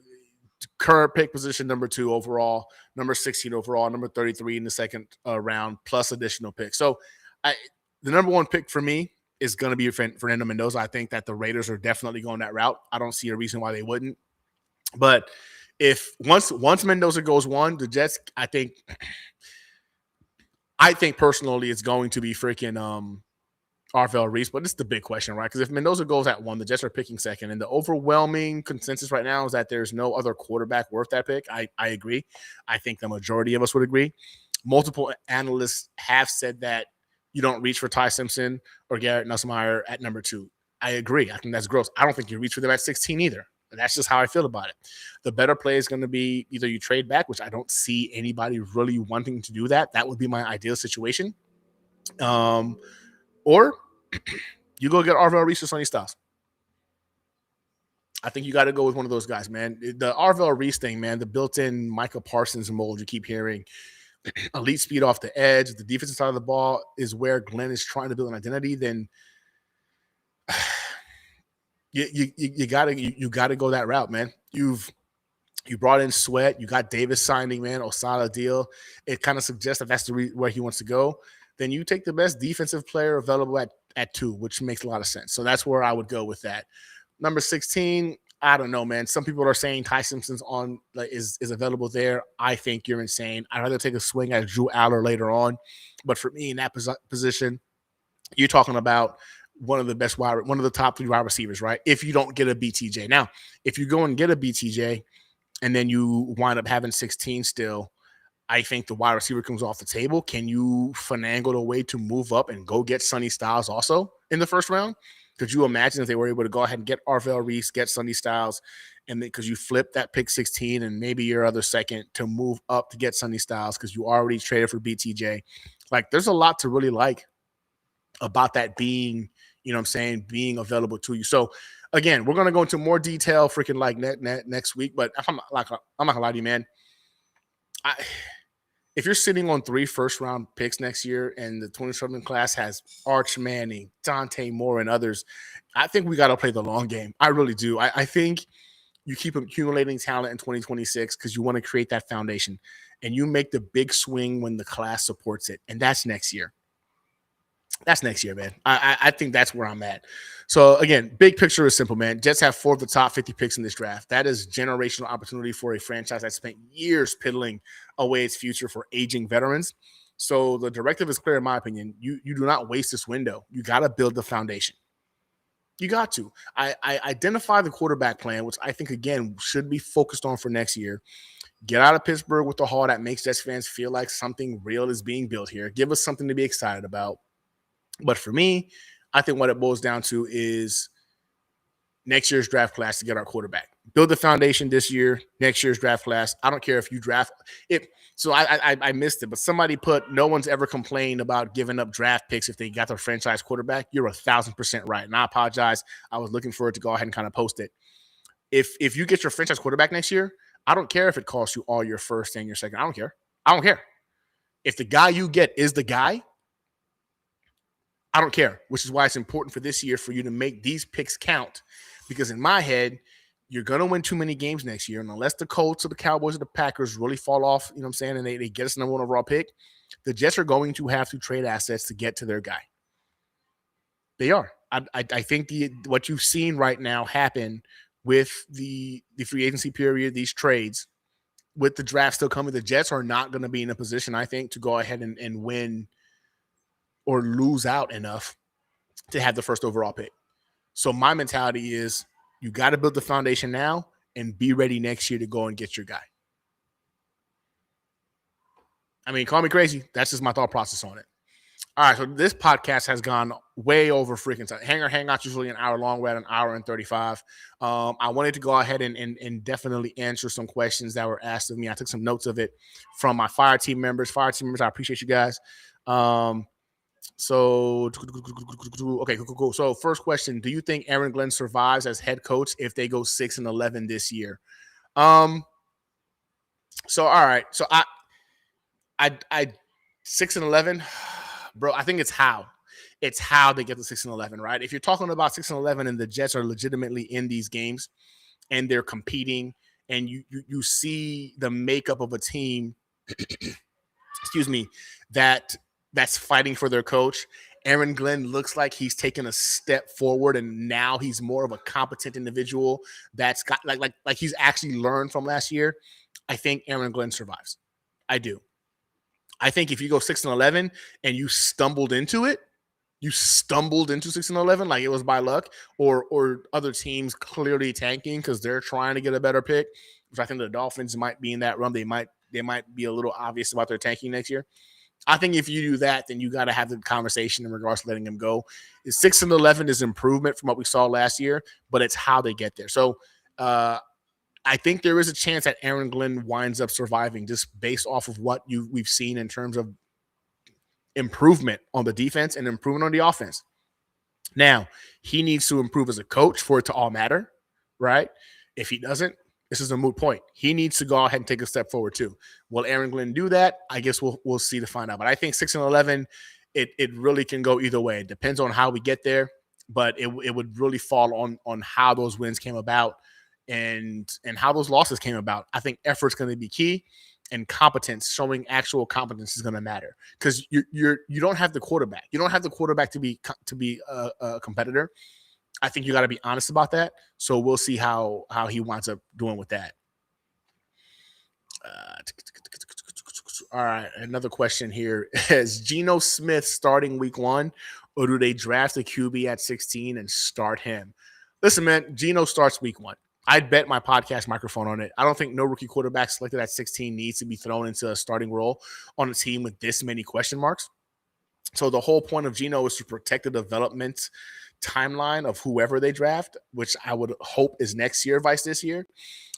current pick position number 2 overall, number 16 overall, number 33 in the second round, plus additional picks. So, the number 1 pick for me is going to be Fernando Mendoza. I think that the Raiders are definitely going that route. I don't see a reason why they wouldn't. But if once Mendoza goes 1, the Jets, I think personally it's going to be freaking Arvell Reese. But it's the big question, right? Because if Mendoza goes at 1, the Jets are picking second. And the overwhelming consensus right now is that there's no other quarterback worth that pick. I agree. I think the majority of us would agree. Multiple analysts have said that you don't reach for Ty Simpson or Garrett Nussmeier at number 2. I agree. I think that's gross. I don't think you reach for them at 16 either. That's just how I feel about it. The better play is going to be either you trade back, which I don't see anybody really wanting to do that. That would be my ideal situation. Or you go get Arvell Reese or Sonny Styles. I think you got to go with one of those guys, man. The Arvell Reese thing, man, the built-in Micah Parsons mold you keep hearing. Elite speed off the edge. The defensive side of the ball is where Glenn is trying to build an identity. Then you gotta go that route, man. You brought in Sweat. You got Davis signing, man. Osala deal. It kind of suggests that that's where he wants to go. Then you take the best defensive player available at 2, which makes a lot of sense. So that's where I would go with that. Number 16. I don't know, man. Some people are saying Ty Simpson's is available there. I think you're insane. I'd rather take a swing at Drew Aller later on. But for me in that position, you're talking about one of the top 3 wide receivers, right? If you don't get a BTJ. Now, if you go and get a BTJ and then you wind up having 16 still, I think the wide receiver comes off the table. Can you finagle a way to move up and go get Sonny Styles also in the first round? Could you imagine if they were able to go ahead and get Arvell Reese, get Sonny Styles, and because you flip that pick 16 and maybe your other second to move up to get Sonny Styles because you already traded for BTJ? Like, there's a lot to really like about that being, being available to you. So, again, we're going to go into more detail freaking like next week. But I'm not going to lie to you, man. If you're sitting on 3 first-round picks next year and the 27 class has Arch Manning, Dante Moore, and others, I think we got to play the long game. I really do. I think you keep accumulating talent in 2026 because you want to create that foundation. And you make the big swing when the class supports it. And that's next year. That's next year, man. I think that's where I'm at. So, again, big picture is simple, man. Jets have 4 of the top 50 picks in this draft. That is generational opportunity for a franchise that spent years piddling away its future for aging veterans. So the directive is clear, in my opinion. You do not waste this window. You got to build the foundation. You got to. I identify the quarterback plan, which I think, again, should be focused on for next year. Get out of Pittsburgh with the haul that makes Jets fans feel like something real is being built here. Give us something to be excited about. But for me, I think what it boils down to is next year's draft class to get our quarterback. Build the foundation this year, next year's draft class. I don't care if you draft it. So I missed it, but somebody put no one's ever complained about giving up draft picks if they got their franchise quarterback. You're 1,000% right. And I apologize. I was looking for it to go ahead and kind of post it. If you get your franchise quarterback next year, I don't care if it costs you all your first and your second. I don't care. I don't care. If the guy you get is the guy, I don't care, which is why it's important for this year for you to make these picks count. Because in my head, you're going to win too many games next year. And unless the Colts or the Cowboys or the Packers really fall off, you know what I'm saying, and they get us number one overall pick, the Jets are going to have to trade assets to get to their guy. They are. I think what you've seen right now happen with the free agency period, these trades, with the draft still coming, the Jets are not going to be in a position, I think, to go ahead and win or lose out enough to have the first overall pick. So my mentality is you got to build the foundation now and be ready next year to go and get your guy. I mean, call me crazy. That's just my thought process on it. All right, so this podcast has gone way over freaking time. Hangar Hangout's usually an hour long. We're at an hour and 35. I wanted to go ahead and definitely answer some questions that were asked of me. I took some notes of it from my fire team members. I appreciate you guys. So, okay, cool. So, first question: do you think Aaron Glenn survives as head coach if they go 6-11 this year? So, all right. So, I 6-11, bro. I think it's how they get to 6-11, right? If you're talking about 6-11 and the Jets are legitimately in these games and they're competing, and you see the makeup of a team, excuse me, that's fighting for their coach. Aaron Glenn looks like he's taken a step forward, and now he's more of a competent individual that's got like he's actually learned from last year. I think Aaron Glenn survives. I do. I think if you go 6-11 and you stumbled into 6-11 like it was by luck, or other teams clearly tanking because they're trying to get a better pick, which I think the Dolphins might be in that run. They might be a little obvious about their tanking next year. I think if you do that, then you got to have the conversation in regards to letting them go. 6-11 is improvement from what we saw last year, but it's how they get there. So I think there is a chance that Aaron Glenn winds up surviving just based off of what we've seen in terms of improvement on the defense and improvement on the offense. Now, he needs to improve as a coach for it to all matter, right? If he doesn't, this is a moot point. He needs to go ahead and take a step forward too. Will Aaron Glenn do that? I guess we'll see to find out. But I think 6-11, it really can go either way. It depends on how we get there, but it would really fall on how those wins came about and how those losses came about. I think effort's going to be key, and competence, showing actual competence, is going to matter because you don't have the quarterback. You don't have the quarterback to be a competitor. I think you got to be honest about that. So we'll see how he winds up doing with that. All right, another question here: is Geno Smith starting week 1, or do they draft a QB at 16 and start him? Listen, man, Geno starts week 1. I'd bet my podcast microphone on it. I don't think no rookie quarterback selected at 16 needs to be thrown into a starting role on a team with this many question marks. So the whole point of Geno is to protect the development timeline of whoever they draft, which I would hope is next year, vice this year.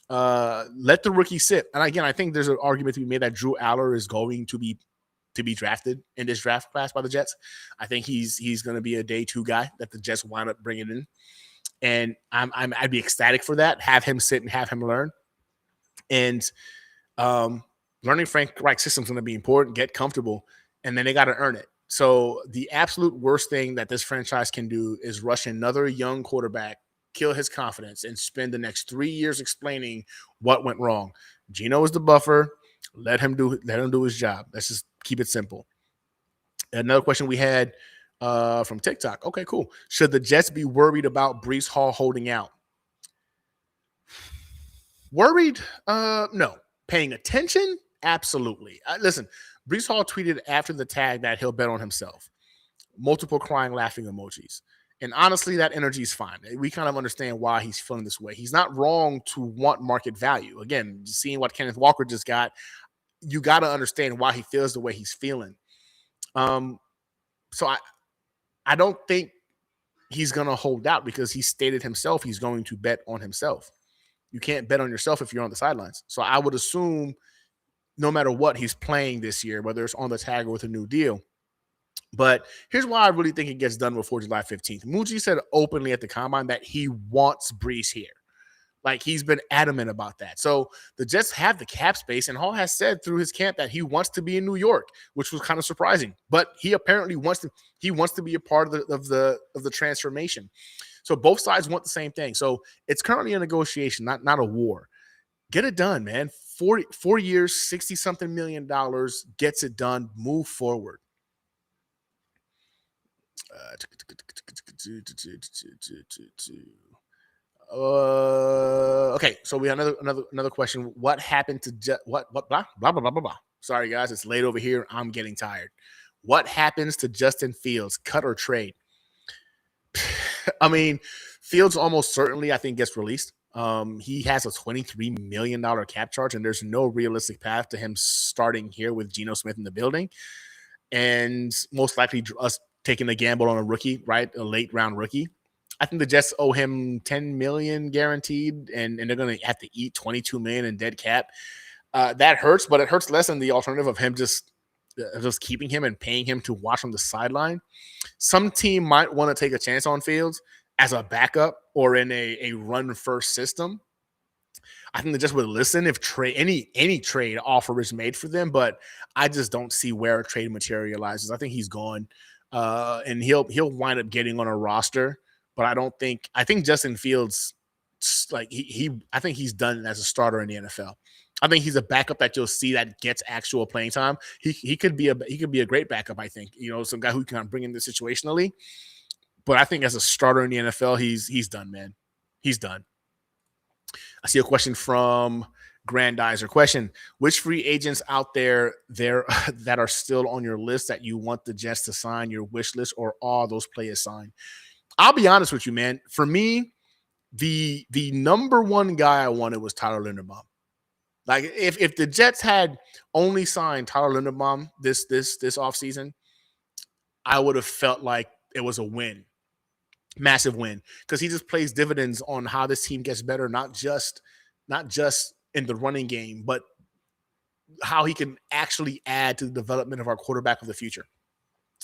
Let the rookie sit. And again, I think there's an argument to be made that Drew Aller is going to be drafted in this draft class by the Jets. I think he's going to be a day 2 guy that the Jets wind up bringing in. And I'd be ecstatic for that. Have him sit and have him learn. And learning Frank Reich's system is going to be important. Get comfortable, and then they got to earn it. So the absolute worst thing that this franchise can do is rush another young quarterback, kill his confidence, and spend the next 3 years explaining what went wrong. Geno is the buffer. Let him do his job. Let's just keep it simple. Another question we had from TikTok. Okay, cool. Should the Jets be worried about Breece Hall holding out? Worried? No. Paying attention? Absolutely. Listen, Breece Hall tweeted after the tag that he'll bet on himself. Multiple crying, laughing emojis. And honestly, that energy is fine. We kind of understand why he's feeling this way. He's not wrong to want market value. Again, seeing what Kenneth Walker just got, you got to understand why he feels the way he's feeling. So I don't think he's going to hold out because he stated himself he's going to bet on himself. You can't bet on yourself if you're on the sidelines. So I would assume no matter what, he's playing this year, whether it's on the tag or with a new deal. But here's why I really think it gets done before July 15th. Muji said openly at the combine that he wants Brees here. Like, he's been adamant about that. So the Jets have the cap space, and Hall has said through his camp that he wants to be in New York, which was kind of surprising. But he apparently wants to be a part of the transformation. So both sides want the same thing. So it's currently a negotiation, not a war. Get it done, man. 4 years, $60-something million gets it done. Move forward. Okay, so we have another question. What happened to what blah blah blah blah blah blah. Sorry guys, it's late over here. I'm getting tired. What happens to Justin Fields? Cut or trade? I mean, Fields almost certainly, I think, gets released. He has a $23 million cap charge, and there's no realistic path to him starting here with Geno Smith in the building, and most likely us taking a gamble on a rookie, right? A late round rookie. I think the Jets owe him $10 million guaranteed, and they're going to have to eat $22 million in dead cap. That hurts, but it hurts less than the alternative of him just keeping him and paying him to watch on the sideline. Some team might want to take a chance on Fields as a backup or in a run-first system. I think they just would listen if any trade offer is made for them, but I just don't see where a trade materializes. I think he's gone, and he'll wind up getting on a roster. But I think Justin Fields, like I think he's done as a starter in the NFL. I think he's a backup that you'll see that gets actual playing time. He could be a great backup. I think, some guy who can bring in the situationally. But I think as a starter in the NFL, he's done, man. He's done. I see a question from Grandizer. Question: which free agents out there that are still on your list that you want the Jets to sign, your wish list, or all those players sign? I'll be honest with you, man. For me, the number one guy I wanted was Tyler Linderbaum. Like, if the Jets had only signed Tyler Linderbaum this offseason, I would have felt like it was a win. Massive win. Because he just plays dividends on how this team gets better, not just in the running game, but how he can actually add to the development of our quarterback of the future.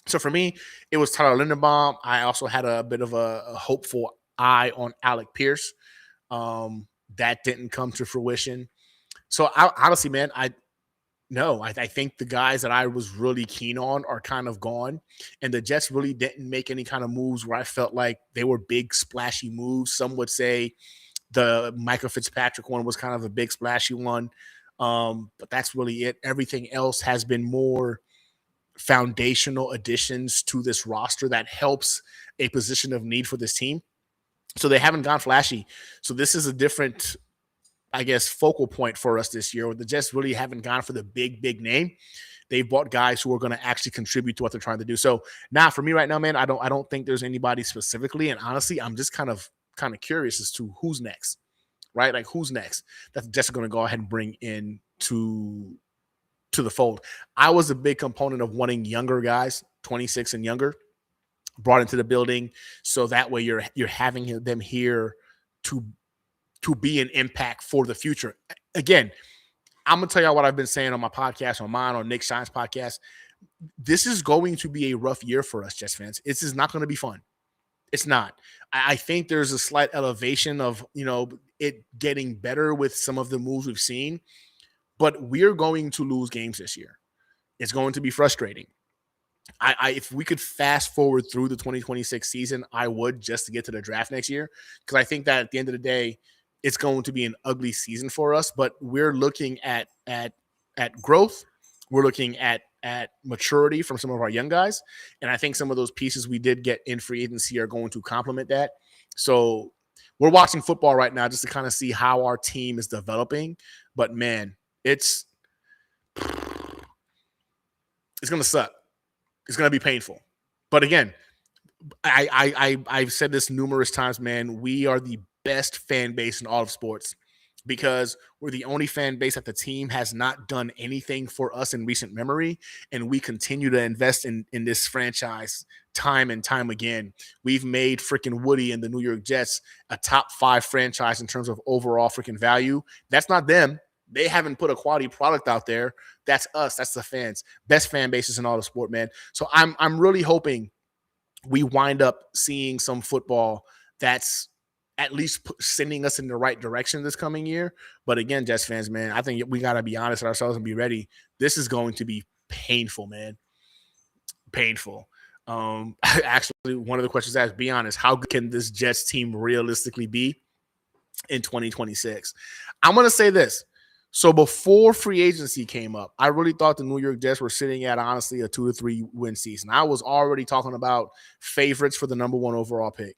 So for me, it was Tyler Linderbaum. I also had a bit of a hopeful eye on Alec Pierce. That didn't come to fruition. So honestly, man, I think the guys that I was really keen on are kind of gone. And the Jets really didn't make any kind of moves where I felt like they were big, splashy moves. Some would say the Michael Fitzpatrick one was kind of a big, splashy one. But that's really it. Everything else has been more foundational additions to this roster that helps a position of need for this team. So they haven't gone flashy. So this is a different, I guess, focal point for us this year, where the Jets really haven't gone for the big name. They've bought guys who are going to actually contribute to what they're trying to do. So now for me right now, man, I don't think there's anybody specifically. And honestly, I'm just kind of curious as to who's next, right? Like, who's next that the Jets are going to go ahead and bring in to the fold. I was a big component of wanting younger guys, 26 and younger, brought into the building. So that way you're having them here to be an impact for the future. Again, I'm going to tell y'all what I've been saying on my podcast, on mine, on Nick Shine's podcast. This is going to be a rough year for us, Jets fans. This is not going to be fun. It's not. I think there's a slight elevation of, it getting better with some of the moves we've seen, but we're going to lose games this year. It's going to be frustrating. If we could fast forward through the 2026 season, I would, just to get to the draft next year, because I think that at the end of the day, it's going to be an ugly season for us. But we're looking at growth. We're looking at maturity from some of our young guys, and I think some of those pieces we did get in free agency are going to complement that. So we're watching football right now just to kind of see how our team is developing. But man, it's going to suck. It's going to be painful. But again, I've said this numerous times, man. We are the best fan base in all of sports. because we're the only fan base that the team has not done anything for us in recent memory. And we continue to invest in this franchise time and time again. We've made freaking Woody and the New York Jets a top 5 franchise in terms of overall freaking value. That's not them. They haven't put a quality product out there. That's us. That's the fans. Best fan bases in all the sport, man. So I'm really hoping we wind up seeing some football that's at least sending us in the right direction this coming year. But again, Jets fans, man, I think we got to be honest with ourselves and be ready. This is going to be painful, man. Painful. Actually, one of the questions asked, be honest, how good can this Jets team realistically be in 2026? I'm going to say this. So before free agency came up, I really thought the New York Jets were sitting at, honestly, a 2 to 3 win season. I was already talking about favorites for the number 1 overall pick.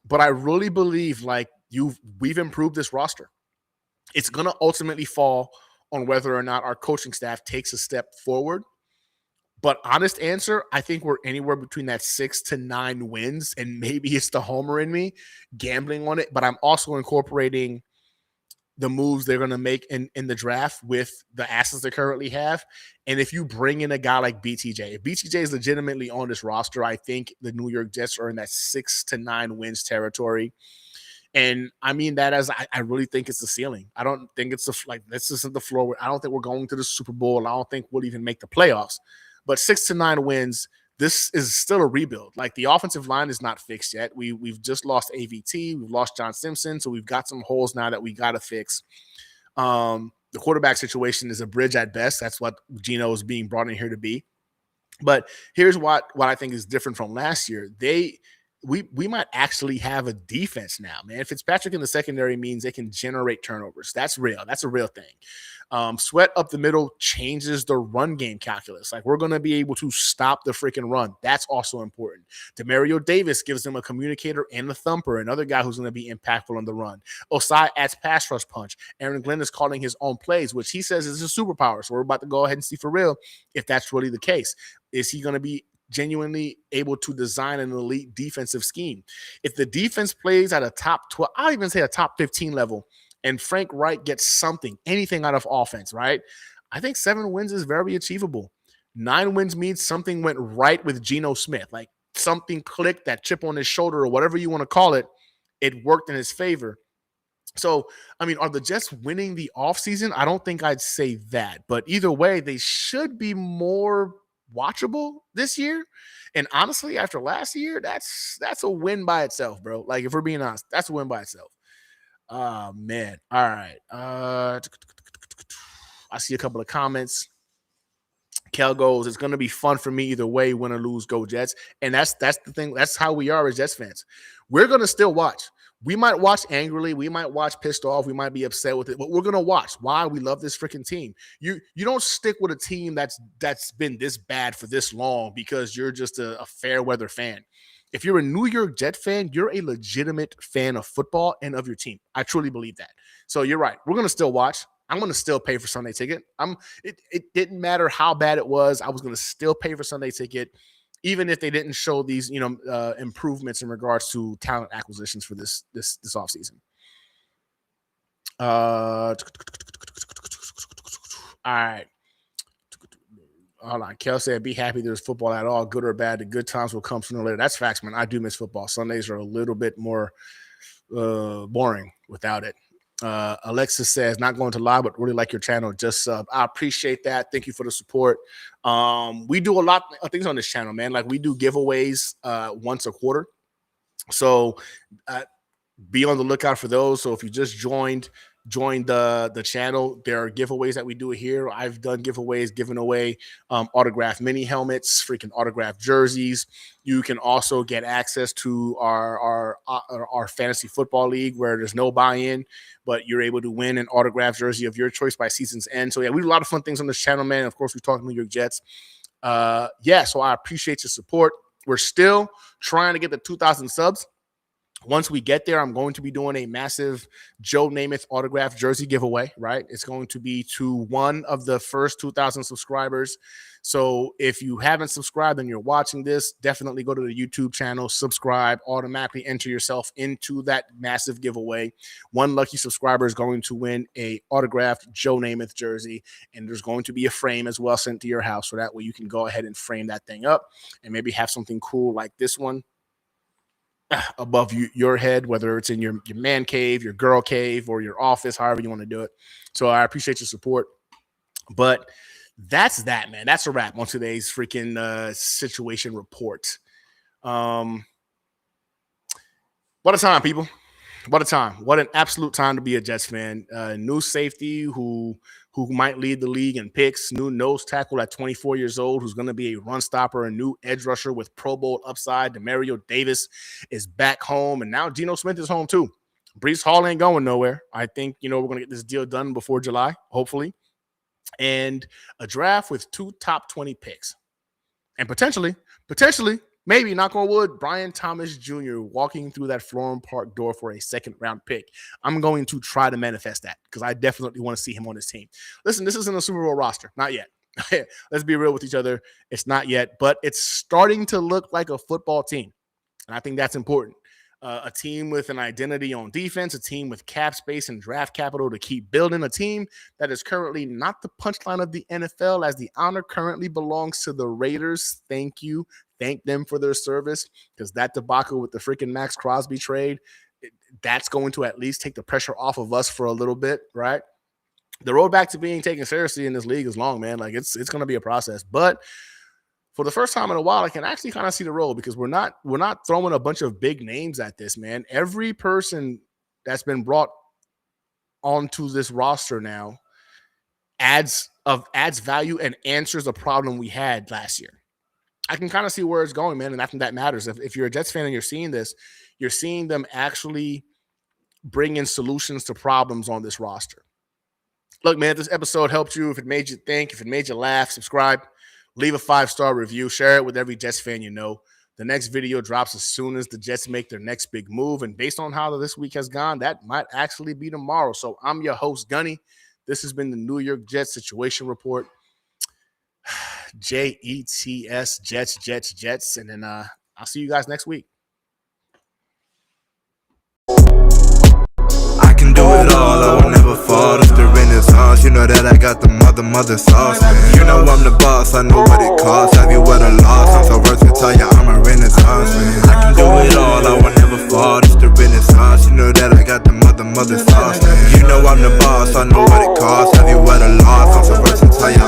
But I really believe we've improved this roster. It's going to ultimately fall on whether or not our coaching staff takes a step forward. But honest answer, I think we're anywhere between that 6 to 9 wins, and maybe it's the homer in me gambling on it. But I'm also incorporating the moves they're going to make in the draft with the assets they currently have. And if you bring in a guy like BTJ, if BTJ is legitimately on this roster, I think the New York Jets are in that 6 to 9 wins territory. And I mean that as I really think it's the ceiling. I don't think it's this isn't the floor. I don't think we're going to the Super Bowl. I don't think we'll even make the playoffs. But 6 to 9 wins, this is still a rebuild. Like, the offensive line is not fixed yet. We've just lost AVT. We've lost John Simpson. So we've got some holes now that we got to fix. The quarterback situation is a bridge at best. That's what Geno is being brought in here to be. But here's what I think is different from last year. We might actually have a defense now, man. Fitzpatrick in the secondary means they can generate turnovers. That's real. That's a real thing. Sweat up the middle changes the run game calculus. Like, we're going to be able to stop the freaking run. That's also important. Demario Davis gives them a communicator and a thumper, another guy who's going to be impactful on the run. Osai adds pass rush punch. Aaron Glenn is calling his own plays, which he says is a superpower. So we're about to go ahead and see for real if that's really the case. Is he going to be genuinely able to design an elite defensive scheme? If the defense plays at a top 12, I'll even say a top 15 level, and Frank Reich gets anything out of offense, right? I think 7 wins is very achievable. 9 wins means something went right with Geno Smith. Like, something clicked, that chip on his shoulder or whatever you want to call it, it worked in his favor. So, I mean, are the Jets winning the offseason? I don't think I'd say that. But either way, they should be more watchable this year. And honestly, after last year, that's a win by itself, bro. Like, if we're being honest, that's a win by itself. Oh, man. All right. I see a couple of comments. Kel goes, it's going to be fun for me either way, win or lose, go Jets. And that's the thing. That's how we are as Jets fans. We're going to still watch. We might watch angrily. We might watch pissed off. We might be upset with it, but we're going to watch. Why? We love this freaking team. You don't stick with a team that's been this bad for this long because you're just a fair weather fan. If you're a New York Jet fan, you're a legitimate fan of football and of your team. I truly believe that. So you're right. We're going to still watch. I'm going to still pay for Sunday ticket. It didn't matter how bad it was. I was going to still pay for Sunday ticket, even if they didn't show these, improvements in regards to talent acquisitions for this offseason. All right. Hold on. Kel said, be happy there's football at all, good or bad. The good times will come sooner or later. That's facts, man. I do miss football. Sundays are a little bit more boring without it. Alexis says, not going to lie, but really like your channel. Just sub. I appreciate that. Thank you for the support. We do a lot of things on this channel, man. Like, we do giveaways once a quarter. So be on the lookout for those. So if you just joined the channel, there are giveaways that we do here. I've done giveaways, giving away autographed mini helmets, freaking autographed jerseys. You can also get access to our fantasy football league where there's no buy-in, but you're able to win an autographed jersey of your choice by season's end. So yeah, we do a lot of fun things on this channel, man. Of course, we talk New York Jets. So I appreciate your support. We're still trying to get the 2,000 subs. Once we get there, I'm going to be doing a massive Joe Namath autograph jersey giveaway, right? It's going to be to one of the first 2,000 subscribers. So if you haven't subscribed and you're watching this, definitely go to the YouTube channel, subscribe, automatically enter yourself into that massive giveaway. One lucky subscriber is going to win a autographed Joe Namath jersey, and there's going to be a frame as well sent to your house, so that way you can go ahead and frame that thing up and maybe have something cool like this one above your head, whether it's in your man cave, your girl cave, or your office, however you want to do it. So I appreciate your support. But that's that, man. That's a wrap on today's freaking situation report. What a time, people. What a time. What an absolute time to be a Jets fan. New safety who might lead the league in picks, new nose tackle at 24 years old who's going to be a run stopper, a new edge rusher with Pro Bowl upside. Demario Davis is back home, and now Geno Smith is home too. Breece Hall ain't going nowhere. I think, we're going to get this deal done before July, hopefully. And a draft with 2 top 20 picks. And potentially, maybe, knock on wood, Brian Thomas Jr. walking through that Florham Park door for a 2nd-round pick. I'm going to try to manifest that because I definitely want to see him on this team. Listen, this isn't a Super Bowl roster. Not yet. Let's be real with each other. It's not yet, but it's starting to look like a football team. And I think that's important. A team with an identity on defense, a team with cap space and draft capital to keep building, a team that is currently not the punchline of the NFL, as the honor currently belongs to the Raiders. Thank you. Thank them for their service, because that debacle with the freaking Max Crosby trade, that's going to at least take the pressure off of us for a little bit, right? The road back to being taken seriously in this league is long, man. Like it's going to be a process, but for the first time in a while, I can actually kind of see the role, because we're not throwing a bunch of big names at this, man. Every person that's been brought onto this roster now adds value and answers a problem we had last year. I can kind of see where it's going, man, and I think that matters. If you're a Jets fan and you're seeing this, you're seeing them actually bring in solutions to problems on this roster. Look, man, if this episode helped you, if it made you think, if it made you laugh, subscribe. Leave a 5-star review. Share it with every Jets fan you know. The next video drops as soon as the Jets make their next big move. And based on how this week has gone, that might actually be tomorrow. So I'm your host, Gunny. This has been the New York Jets Situation Report. Jets, Jets. And then I'll see you guys next week. I can do it all, I will never fall. It's the Renaissance, you know that I got the mother sauce. You know I'm the boss, I know what it costs. Have you ever lost? I'm so versatile, yeah, I'm a Renaissance. I can do it all, I will never fall. It's the Renaissance, you know that I got the mother sauce. You know I'm the boss, I know what it costs. Have you ever lost? I'm so versatile, yeah.